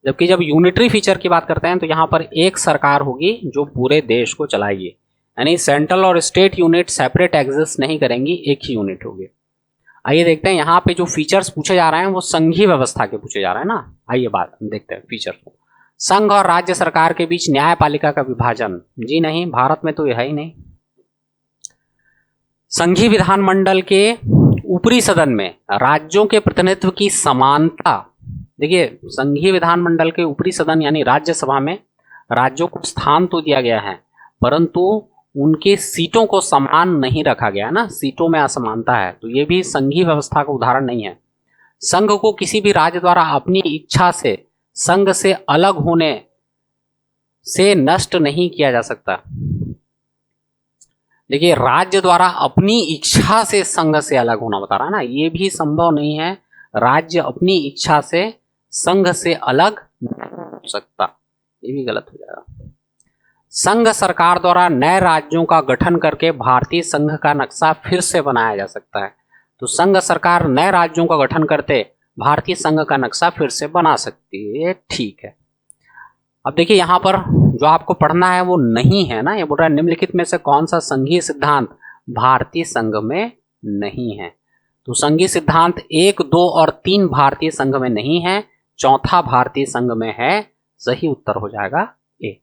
S1: जबकि जब यूनिटरी फीचर की बात करते हैं तो यहाँ पर एक सरकार होगी जो पूरे देश को चलाएगी, यानी सेंट्रल और स्टेट यूनिट सेपरेट एग्जिस्ट नहीं करेंगी, एक ही यूनिट होगी। आइए देखते हैं यहाँ पे जो फीचर्स पूछे जा रहे हैं वो संघीय व्यवस्था के पूछे जा रहे हैं ना। आइए बात देखते हैं फीचर को। संघ और राज्य सरकार के बीच न्यायपालिका का विभाजन, जी नहीं, भारत में तो यह है ही नहीं। संघीय विधानमंडल के ऊपरी सदन में राज्यों के प्रतिनिधित्व की समानता। देखिए, संघीय विधानमंडल के ऊपरी सदन यानी राज्यसभा में राज्यों को स्थान तो दिया गया है, परंतु उनके सीटों को समान नहीं रखा गया ना, सीटों में असमानता है। तो ये भी संघीय व्यवस्था का उदाहरण नहीं है। संघ को किसी भी राज्य द्वारा अपनी इच्छा से संघ से अलग होने से नष्ट नहीं किया जा सकता। देखिए, राज्य द्वारा अपनी इच्छा से संघ से अलग होना बता रहा है ना, ये भी संभव नहीं है। राज्य अपनी इच्छा से संघ से अलग नहीं हो सकता, ये भी गलत हो जाएगा। संघ सरकार द्वारा नए राज्यों का गठन करके भारतीय संघ का नक्शा फिर से बनाया जा सकता है। तो संघ सरकार नए राज्यों का गठन करते भारतीय संघ का नक्शा फिर से बना सकती है, ठीक है। अब देखिए, यहाँ पर जो आपको पढ़ना है वो नहीं है ना, ये बोल रहा है निम्नलिखित में से कौन सा संघीय सिद्धांत भारतीय संघ में नहीं है। तो संघीय सिद्धांत 1, 2 और 3 भारतीय संघ में नहीं है, चौथा भारतीय संघ में है। सही उत्तर हो जाएगा ए,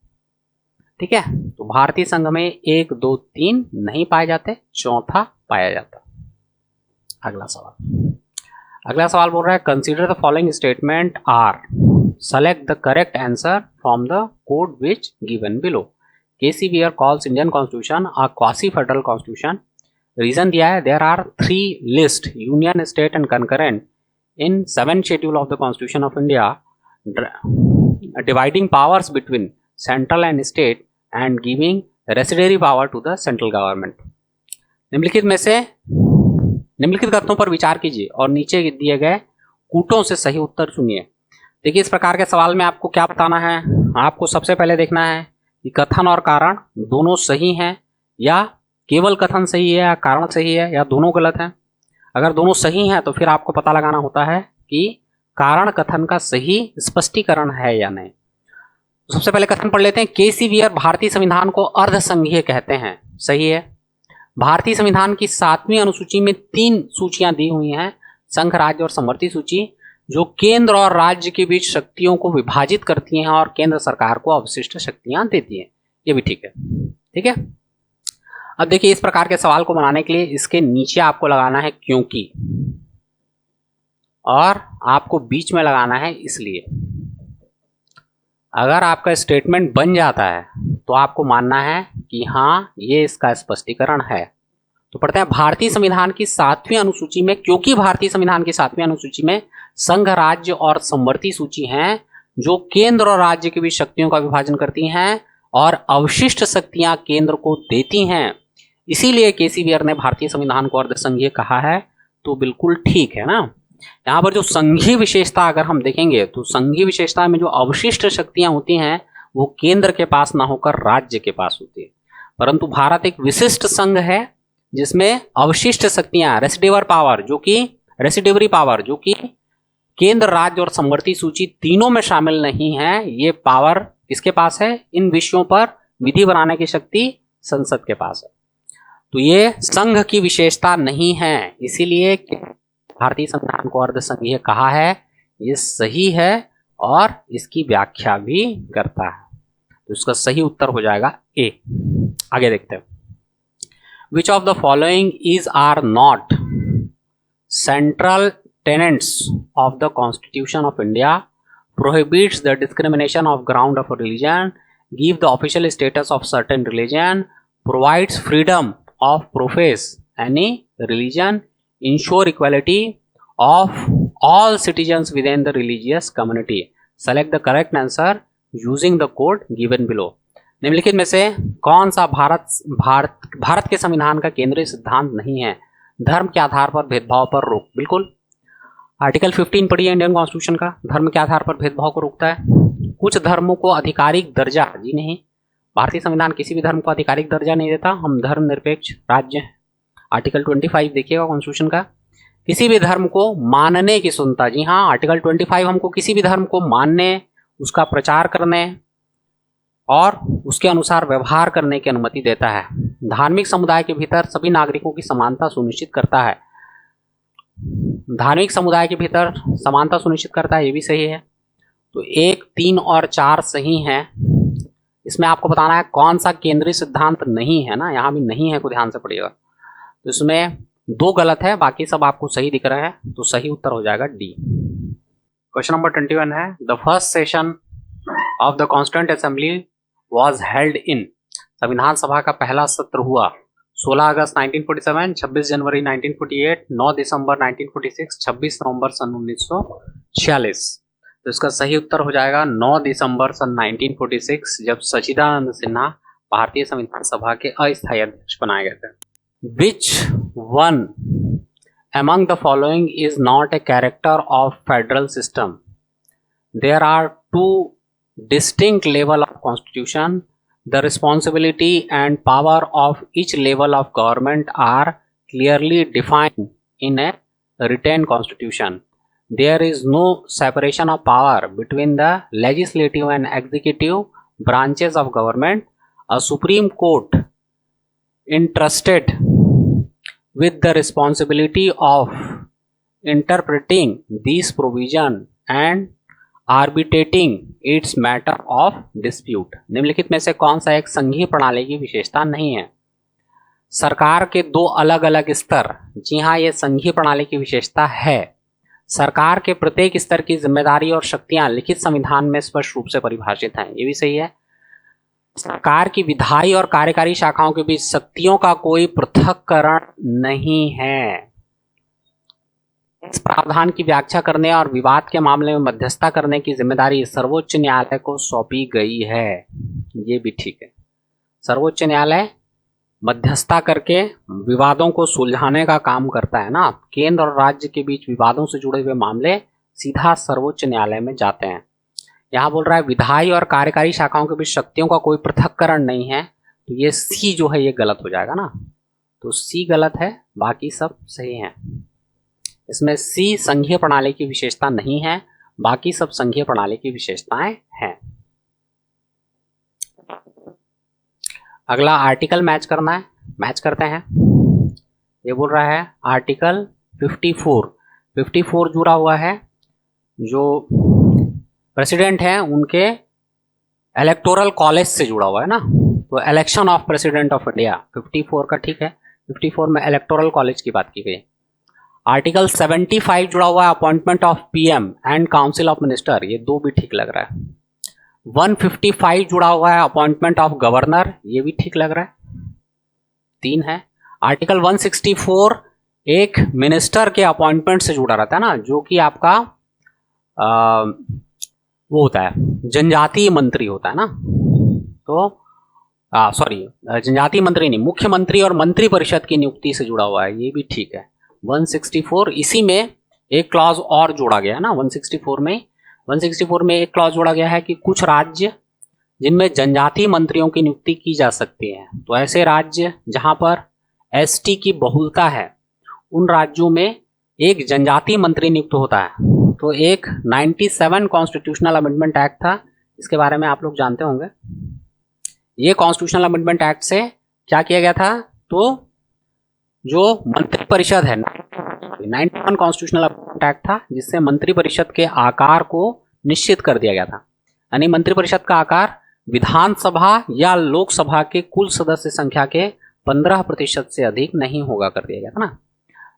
S1: ठीक है। तो भारतीय संघ में 1, 2, 3 नहीं पाए जाते, चौथा पाया जाता। अगला सवाल बोल रहा है consider the following statement are, select the correct answer from the code which given below. KC Beer calls Indian Constitution a quasi-federal constitution. Reason दिया है, there are 3 lists, union, state and concurrent, in 7th schedule of the Constitution of India, dividing powers between central and state and giving residuary power to the central government. निम्नलिखित कथनों पर विचार कीजिए और नीचे दिए गए कूटों से सही उत्तर चुनिए। देखिए, इस प्रकार के सवाल में आपको क्या बताना है, आपको सबसे पहले देखना है कि कथन और कारण दोनों सही हैं या केवल कथन सही है या कारण सही है या दोनों गलत हैं। अगर दोनों सही हैं तो फिर आपको पता लगाना होता है कि कारण कथन का सही स्पष्टीकरण है या नहीं। तो सबसे पहले कथन पढ़ लेते हैं। केसी बियर भारतीय संविधान को अर्ध संघीय कहते हैं, सही है। भारतीय संविधान की 7वीं अनुसूची में 3 सूचियां दी हुई हैं, संघ, राज्य और समवर्ती सूची, जो केंद्र और राज्य के बीच शक्तियों को विभाजित करती हैं और केंद्र सरकार को अवशिष्ट शक्तियां देती हैं। ये भी ठीक है, ठीक है। अब देखिए, इस प्रकार के सवाल को बनाने के लिए इसके नीचे आपको लगाना है क्योंकि, और आपको बीच में लगाना है इसलिए। अगर आपका स्टेटमेंट बन जाता है तो आपको मानना है कि हाँ, ये इसका स्पष्टीकरण है। तो पढ़ते हैं, भारतीय संविधान की 7वीं अनुसूची में, क्योंकि भारतीय संविधान की 7वीं अनुसूची में संघ, राज्य और समवर्ती सूची हैं जो केंद्र और राज्य के बीच शक्तियों का विभाजन करती हैं और अवशिष्ट शक्तियां केंद्र को देती हैं, इसीलिए केसी बियर ने भारतीय संविधान को अर्धसंघीय कहा है। तो बिल्कुल ठीक है ना। यहाँ पर जो संघीय विशेषता अगर हम देखेंगे तो संघीय विशेषता में जो अवशिष्ट शक्तियां होती हैं वो केंद्र के पास ना होकर राज्य के पास होती है, परंतु भारत एक विशिष्ट संघ है जिसमें अवशिष्ट शक्तियां रेसिडिवरी पावर जो कि केंद्र, राज्य और समवर्ती सूची तीनों में शामिल नहीं है, ये पावर किसके पास है? इन विषयों पर विधि बनाने की शक्ति संसद के पास है। तो ये संघ की विशेषता नहीं है, इसीलिए भारतीय संविधान को अर्धसंघीय कहा है। ये सही है और इसकी व्याख्या भी करता है, तो इसका सही उत्तर हो जाएगा ए। आगे देखते हैं, which of the following is are not central tenets of the Constitution of India, prohibits the discrimination of ground of religion, give the official status of certain religion, provides freedom of profess any religion, ensure equality of all citizens within the religious community. Select the correct answer using the code given below. निम्नलिखित में से कौन सा भारत के संविधान का केंद्रीय सिद्धांत नहीं है? धर्म के आधार पर भेदभाव पर रोक। बिल्कुल, आर्टिकल 15 पढ़िए इंडियन कॉन्स्टिट्यूशन का, धर्म के आधार पर भेदभाव को रोकता है। कुछ धर्मों को आधिकारिक दर्जा, जी नहीं, भारतीय संविधान किसी भी धर्म को आधिकारिक दर्जा नहीं देता, हम धर्मनिरपेक्ष राज्य हैं। आर्टिकल 25 देखिएगा कॉन्स्टिट्यूशन का, किसी भी धर्म को मानने की सुनता, जी हाँ, आर्टिकल 25 हमको किसी भी धर्म को मानने, उसका प्रचार करने और उसके अनुसार व्यवहार करने की अनुमति देता है। धार्मिक समुदाय के भीतर सभी नागरिकों की समानता सुनिश्चित करता है। धार्मिक समुदाय के भीतर समानता सुनिश्चित करता है, ये भी सही है। तो 1, 3 और 4 सही हैं। इसमें आपको बताना है कौन सा केंद्रीय सिद्धांत नहीं है ना, यहाँ भी नहीं है को ध्यान से पढ़िएगा। तो इसमें 2 गलत है, बाकी सब आपको सही दिख रहा है, तो सही उत्तर हो जाएगा डी। क्वेश्चन नंबर 21 है, the first session of the constituent assembly was held in. संविधान सभा का पहला सत्र हुआ 16 अगस्त 1947, 26 जनवरी 1948, 9 दिसंबर 1946, 26 नवंबर सन 1946। तो इसका सही उत्तर हो जाएगा 9 दिसंबर सन 1946, जब सच्चिदानंद सिन्हा भारतीय संविधान सभा के अस्थायी अध्यक्ष बनाए गए थे। Which one among the following is not a character of federal system? There are 2 distinct levels of constitution. The responsibility and power of each level of government are clearly defined in a written constitution. There is no separation of power between the legislative and executive branches of government. A Supreme Court entrusted with the responsibility of interpreting these provisions and arbitrating its matter of dispute. निम्नलिखित में से कौन सा एक संघीय प्रणाली की विशेषता नहीं है? सरकार के 2 अलग अलग स्तर, जी हाँ, ये संघीय प्रणाली की विशेषता है। सरकार के प्रत्येक स्तर की जिम्मेदारी और शक्तियां लिखित संविधान में स्पष्ट रूप से परिभाषित हैं, ये भी सही है। सरकार की विधायी और कार्यकारी शाखाओं के बीच शक्तियों का कोई पृथक्करण नहीं है। इस प्रावधान की व्याख्या करने और विवाद के मामले में मध्यस्थता करने की जिम्मेदारी सर्वोच्च न्यायालय को सौंपी गई है, ये भी ठीक है। सर्वोच्च न्यायालय मध्यस्थता करके विवादों को सुलझाने का काम करता है ना। केंद्र और राज्य के बीच विवादों से जुड़े हुए मामले सीधा सर्वोच्च न्यायालय में जाते हैं। यहाँ बोल रहा है विधायी और कार्यकारी शाखाओं के बीच शक्तियों का कोई पृथक्करण नहीं है, तो ये सी जो है ये गलत हो जाएगा ना। तो सी गलत है, बाकी सब सही हैं। इसमें सी संघीय प्रणाली की विशेषता नहीं है, बाकी सब संघीय प्रणाली की विशेषताएं हैं। अगला आर्टिकल मैच करना है, मैच करते हैं। ये बोल रहा है आर्टिकल 54 जुड़ा हुआ है जो प्रेसिडेंट हैं उनके इलेक्टोरल कॉलेज से जुड़ा हुआ है ना। तो election of president of India 54 का ठीक है। 54 में इलेक्टोरल कॉलेज की बात की गई। आर्टिकल 75 जुड़ा हुआ है appointment of PM and council of minister, ये 2 भी ठीक लग रहा है। 155 जुड़ा हुआ है अपॉइंटमेंट ऑफ गवर्नर, ये भी ठीक लग रहा है, 3 है। आर्टिकल 164 एक मिनिस्टर के अपॉइंटमेंट से जुड़ा रहता है ना, जो कि आपका वो होता है जनजातीय मंत्री होता है ना। तो सॉरी, जनजातीय मंत्री नहीं, मुख्यमंत्री और मंत्री परिषद की नियुक्ति से जुड़ा हुआ है, ये भी ठीक है। 164 इसी में एक क्लॉज और जोड़ा गया है ना। 164 में एक क्लॉज जोड़ा गया है कि कुछ राज्य जिनमें जनजातीय मंत्रियों की नियुक्ति की जा सकती है, तो ऐसे राज्य जहां पर एसटी की बहुलता है उन राज्यों में एक जनजातीय मंत्री नियुक्त होता है। तो एक 97 कॉन्स्टिट्यूशनल अमेंडमेंट एक्ट था, इसके बारे में आप लोग जानते होंगे। ये कॉन्स्टिट्यूशनल अमेंडमेंट एक्ट से क्या किया गया था, तो जो मंत्री परिषद है 91 कॉन्स्टिट्यूशनल अमेंडमेंट एक्ट था, जिससे मंत्री परिषद के आकार को निश्चित कर दिया गया था। यानी मंत्री परिषद का आकार विधानसभा या लोकसभा के कुल सदस्य संख्या के 15% से अधिक नहीं होगा कर दिया गया था ना।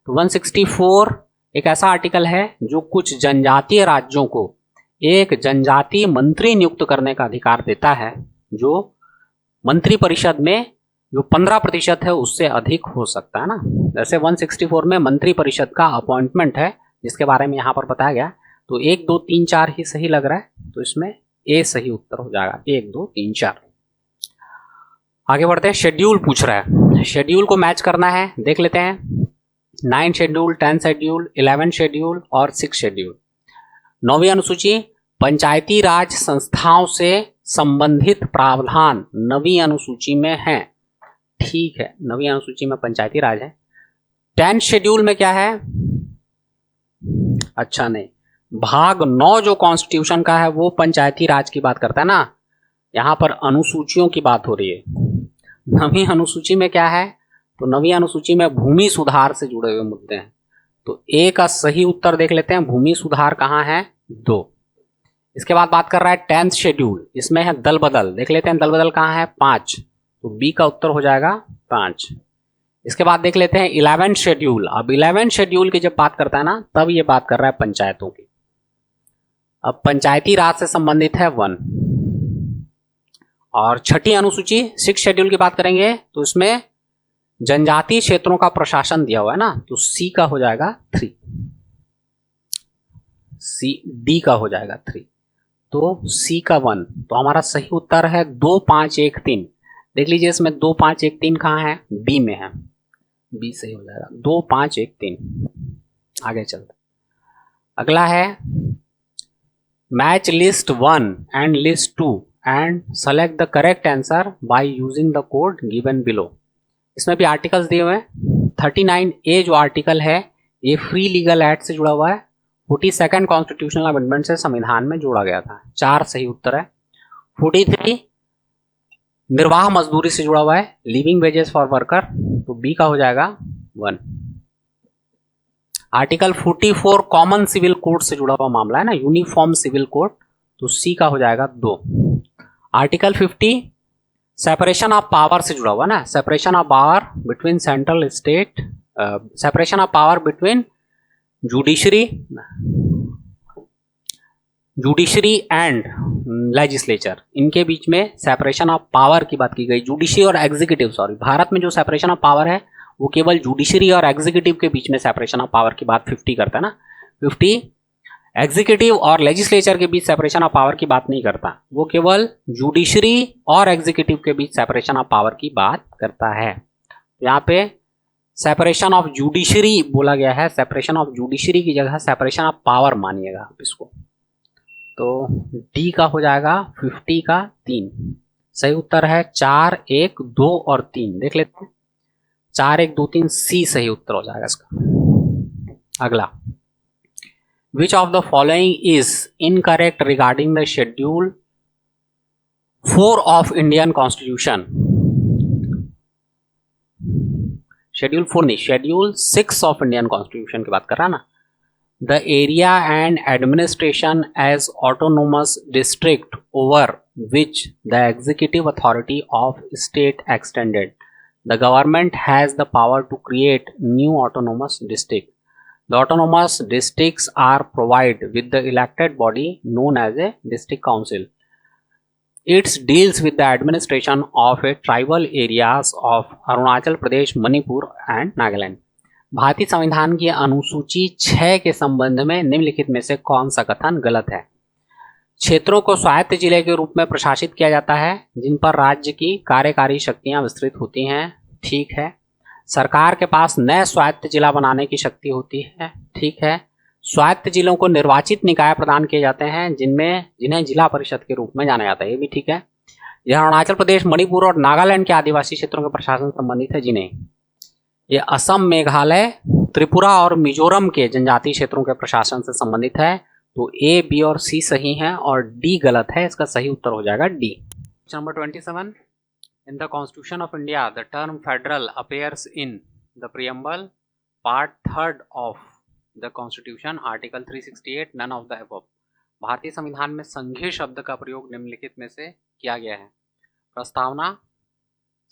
S1: तो 164 एक ऐसा आर्टिकल है जो कुछ जनजातीय राज्यों को एक जनजातीय मंत्री नियुक्त करने का अधिकार देता है, जो मंत्री परिषद में जो 15% है उससे अधिक हो सकता है ना। जैसे 164 में मंत्री परिषद का अपॉइंटमेंट है जिसके बारे में यहाँ पर बताया गया, तो 1 2 3 4 ही सही लग रहा है, तो इसमें ए सही उत्तर हो जाएगा, 1 2 3 4। आगे बढ़ते हैं, शेड्यूल पूछ रहा है, शेड्यूल को मैच करना है, देख लेते हैं। 9 शेड्यूल, 10 शेड्यूल, 11 शेड्यूल और 6 शेड्यूल। 9वीं अनुसूची पंचायती राज संस्थाओं से संबंधित प्रावधान 9वीं अनुसूची में है, ठीक है, 9वीं अनुसूची में पंचायती राज है। 10 शेड्यूल में क्या है, अच्छा नहीं, भाग 9 जो कॉन्स्टिट्यूशन का है वो पंचायती राज की बात करता है ना, यहां पर अनुसूचियों की बात हो रही है। 9वीं अनुसूची में क्या है, तो 9वीं अनुसूची में भूमि सुधार से जुड़े हुए मुद्दे हैं, तो ए का सही उत्तर देख लेते हैं, भूमि सुधार कहां है, 2। इसके बाद बात कर रहा है 10th शेड्यूल, इसमें है दल बदल, देख लेते हैं दल बदल कहां है, 5, तो बी का उत्तर हो जाएगा 5। इसके बाद देख लेते हैं 11th शेड्यूल। अब 11th शेड्यूल की जब बात करता है ना, तब ये बात कर रहा है पंचायतों की। अब पंचायती राज से संबंधित है 1। और 6ठी अनुसूची 6 शेड्यूल की बात करेंगे तो इसमें जनजातीय क्षेत्रों का प्रशासन दिया हुआ है ना, तो सी का हो जाएगा 3, सी, डी का हो जाएगा 3, तो सी का 1। तो हमारा सही उत्तर है 2 5 1 3। देख लीजिए इसमें 2 5 1 3 कहाँ है, बी में है, बी सही हो जाएगा, 2 5 1 3। आगे चलते, अगला है match list 1 and list 2 and select the correct answer by using the code given below. इसमें भी आर्टिकल्स दिए हुए हैं। 39A जो आर्टिकल है ये फ्री लीगल एक्ट से जुड़ा हुआ है, 42nd कॉन्स्टिट्यूशनल अमेंडमेंट से संविधान में जोड़ा गया था, 4 सही उत्तर है। 43 निर्वाह मजदूरी से जुड़ा हुआ है, लिविंग वेजेस फॉर वर्कर, तो बी का हो जाएगा 1। आर्टिकल 44 कॉमन सिविल कोड से जुड़ा हुआ मामला है ना, यूनिफॉर्म सिविल कोड, तो सी का हो जाएगा 2। आर्टिकल 50 सेपरेशन ऑफ पावर से जुड़ा हुआ ना, separation of power between central state, separation of power between judiciary and legislature, इनके बीच में सेपरेशन ऑफ पावर की बात की गई, जुडिशरी और एग्जीक्यूटिव, सॉरी, भारत में जो सेपरेशन ऑफ पावर है वो केवल जुडिशरी और एग्जीक्यूटिव के बीच में सेपरेशन ऑफ पावर की बात 50 करता है ना, 50 एग्जीक्यूटिव और लेजिस्लेचर के बीच सेपरेशन ऑफ पावर की बात नहीं करता, वो केवल जुडिशरी और एग्जीक्यूटिव के बीच सेपरेशन ऑफ पावर की बात करता है। यहाँ पे सेपरेशन ऑफ जुडिशरी बोला गया है, सेपरेशन ऑफ जुडिशरी की जगह सेपरेशन ऑफ पावर मानिएगा आप इसको, तो डी का हो जाएगा 50 का 3। सही उत्तर है 4 1 2 और 3, देख लेते हैं, 4 1 2 3, सी सही उत्तर हो जाएगा इसका। अगला, Which of the following is incorrect regarding the Schedule 4 of Indian Constitution? Schedule 4 नहीं, Schedule 6 of Indian Constitution की बात कर रहा ना। The area and administration as autonomous district over which the executive authority of state extended. The government has the power to create new autonomous district. The autonomous districts are provided with the elected body known as a district council. It deals with the administration of a tribal areas of Arunachal Pradesh, Manipur and Nagaland. भारतीय संविधान की अनुसूची 6 के संबंध में निम्नलिखित में से कौन सा कथन गलत है? क्षेत्रों को स्वायत्त जिले के रूप में प्रशासित किया जाता है जिन पर राज्य की कार्यकारी शक्तियां विस्तृत होती हैं, ठीक है। सरकार के पास नए स्वायत्त जिला बनाने की शक्ति होती है, ठीक है। स्वायत्त जिलों को निर्वाचित निकाय प्रदान किए जाते हैं जिन्हें जिला परिषद के रूप में जाना जाता है, ये भी ठीक है। यह अरुणाचल प्रदेश, मणिपुर और नागालैंड के आदिवासी क्षेत्रों के प्रशासन संबंधित है, जिन्हें ये असम, मेघालय, त्रिपुरा और मिजोरम के जनजातीय क्षेत्रों के प्रशासन से संबंधित है। तो ए, बी और सी सही हैं और डी गलत है, इसका सही उत्तर हो जाएगा D. Number 27, in the Constitution of India, the term federal appears in the preamble, part 3rd of the Constitution, Article 368, none of the above. भारतीय संविधान में संघीय शब्द का प्रयोग निम्नलिखित में से किया गया है। प्रस्तावना,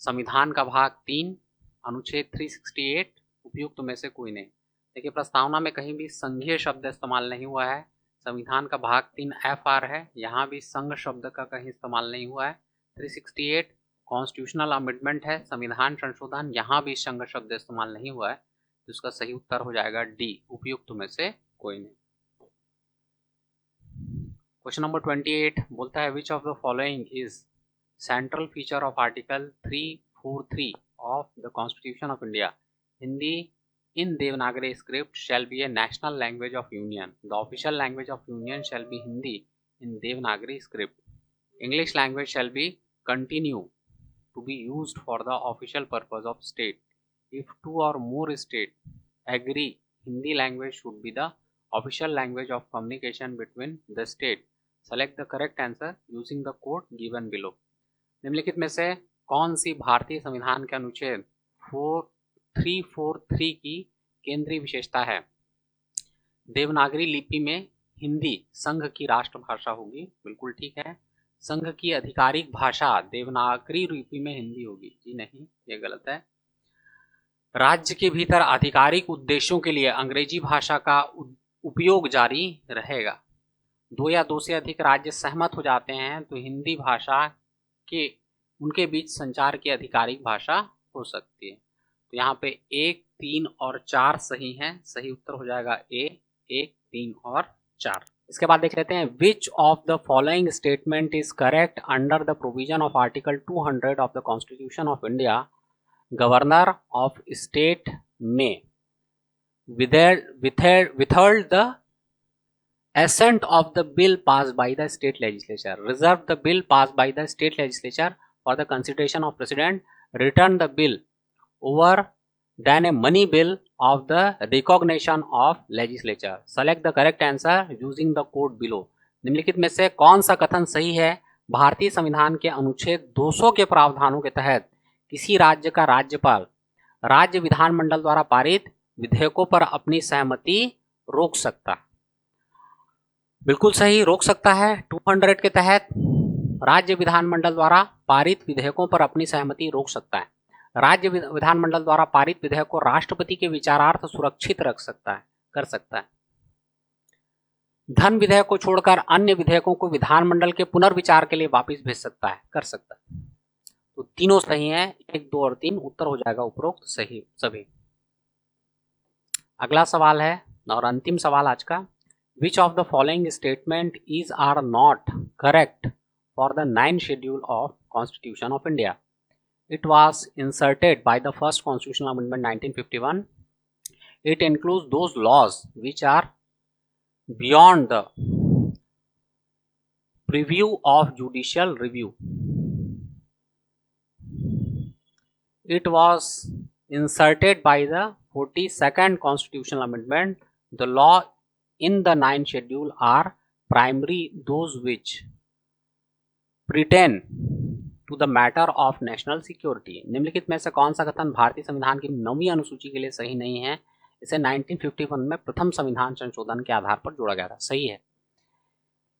S1: संविधान का भाग 3, अनुच्छेद 368, उपयुक्त में से कोई नहीं। देखिए, प्रस्तावना में कहीं भी संघीय शब्द इस्तेमाल नहीं हुआ है। संविधान का भाग 3 FR है, यहाँ भी संघ शब्द का कहीं इस्तेमाल नहीं हुआ है। 368 कॉन्स्टिट्यूशनल अमेंडमेंट है, संविधान संशोधन, यहाँ भी संघ शब्द इस्तेमाल नहीं हुआ है, तो इसका सही उत्तर हो जाएगा डी, उपयुक्त में से कोई नहीं। क्वेश्चन नंबर 28 बोलता है which of the following is central feature of article 343 of the constitution of India. Hindi in Devanagari script shall be a national language of union. The official language of union shall be Hindi in Devanagari script. English language shall be continue to be used for the official purpose of state. If two or more states agree, Hindi language should be the official language of communication between the state. Select the correct answer using the code given below. निम्नलिखित में से कौन सी भारतीय संविधान के अनुच्छेद 343 की केंद्रीय विशेषता है? देवनागरी लिपि में हिंदी संघ की राष्ट्रभाषा होगी, बिल्कुल ठीक है। संघ की आधिकारिक भाषा देवनागरी लिपि में हिंदी होगी, जी नहीं, ये गलत है। राज्य के भीतर आधिकारिक उद्देश्यों के लिए अंग्रेजी भाषा का उपयोग जारी रहेगा। दो या दो से अधिक राज्य सहमत हो जाते हैं तो हिंदी भाषा के उनके बीच संचार की आधिकारिक भाषा हो सकती है। तो यहाँ पे 1, 3 और 4 सही हैं, सही उत्तर हो जाएगा ए, 1, 3 और 4। इसके बाद देख लेते हैं which of the following statement is correct under the provision of article 200 of the constitution of India. Governor of state में withheld the assent of the bill passed by the state legislature, reserved the bill passed by the state legislature for the consideration of president, returned the bill over than a money bill of the recognition of legislature. Select the correct answer using the code below. निम्नलिखित में से कौन सा कथन सही है? भारतीय संविधान के अनुच्छेद 200 के प्रावधानों के तहत किसी राज्य का राज्यपाल राज्य विधानमंडल द्वारा पारित विधेयकों पर अपनी सहमति रोक सकता। बिल्कुल सही, रोक सकता है। 200 के तहत राज्य विधानमंडल द्वारा पारित विधेयकों पर अपनी सहमति रोक सकता है। राज्य विधानमंडल द्वारा पारित विधेयक को राष्ट्रपति के विचारार्थ सुरक्षित रख सकता है, कर सकता है। धन विधेयक को छोड़कर अन्य विधेयकों को विधानमंडल के पुनर्विचार के लिए वापस भेज सकता है, कर सकता है। तो तीनों सही हैं, 1, 2 और 3 उत्तर हो जाएगा उपरोक्त सही सभी। अगला सवाल है और अंतिम सवाल आज का, which of the following statement is are not correct for the 9th schedule of constitution of India. It was inserted by the first constitutional amendment 1951. It includes those laws which are beyond the preview of judicial review. It was inserted by the 42nd constitutional amendment. The law in the 9th schedule are primary those which pertain to the matter of national security. निम्नलिखित में से कौन सा कथन भारतीय संविधान की 9वीं अनुसूची के लिए सही नहीं है? इसे 1951 में प्रथम संविधान संशोधन के आधार पर जोड़ा गया था, सही है।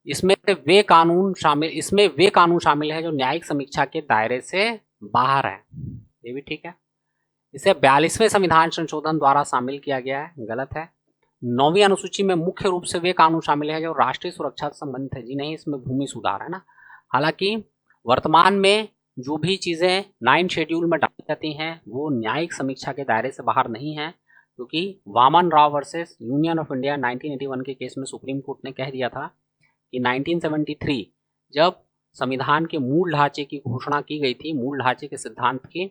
S1: इसमें वे कानून शामिल है जो न्यायिक समीक्षा के दायरे से बाहर है, ये भी ठीक है। इसे 42वें संविधान संशोधन द्वारा शामिल किया गया है, गलत है। 9वीं अनुसूची में मुख्य रूप से वे कानून शामिल है जो राष्ट्रीय सुरक्षा से संबंधित है, जी नहीं, इसमें भूमि सुधार है ना। हालांकि वर्तमान में जो भी चीज़ें 9th शेड्यूल में डाली जाती हैं वो न्यायिक समीक्षा के दायरे से बाहर नहीं है, क्योंकि Waman Rao versus union of India 1981 के केस में सुप्रीम कोर्ट ने कह दिया था कि 1973 जब संविधान के मूल ढांचे की घोषणा की गई थी, मूल ढांचे के सिद्धांत की,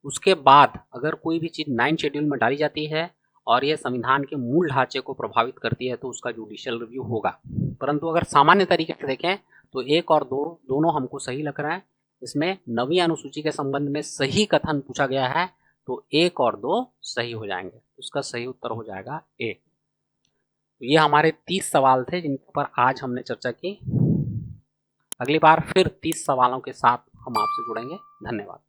S1: उसके बाद अगर कोई भी चीज़ 9th शेड्यूल में डाली जाती है और यह संविधान के मूल ढांचे को प्रभावित करती है तो उसका जुडिशियल रिव्यू होगा। परंतु अगर सामान्य तरीके से देखें तो 1 और 2 दोनों हमको सही लग रहा है। इसमें 9वीं अनुसूची के संबंध में सही कथन पूछा गया है तो 1 और 2 सही हो जाएंगे, उसका सही उत्तर हो जाएगा ए। तो ये हमारे 30 सवाल थे जिन पर आज हमने चर्चा की। अगली बार फिर 30 सवालों के साथ हम आपसे जुड़ेंगे। धन्यवाद।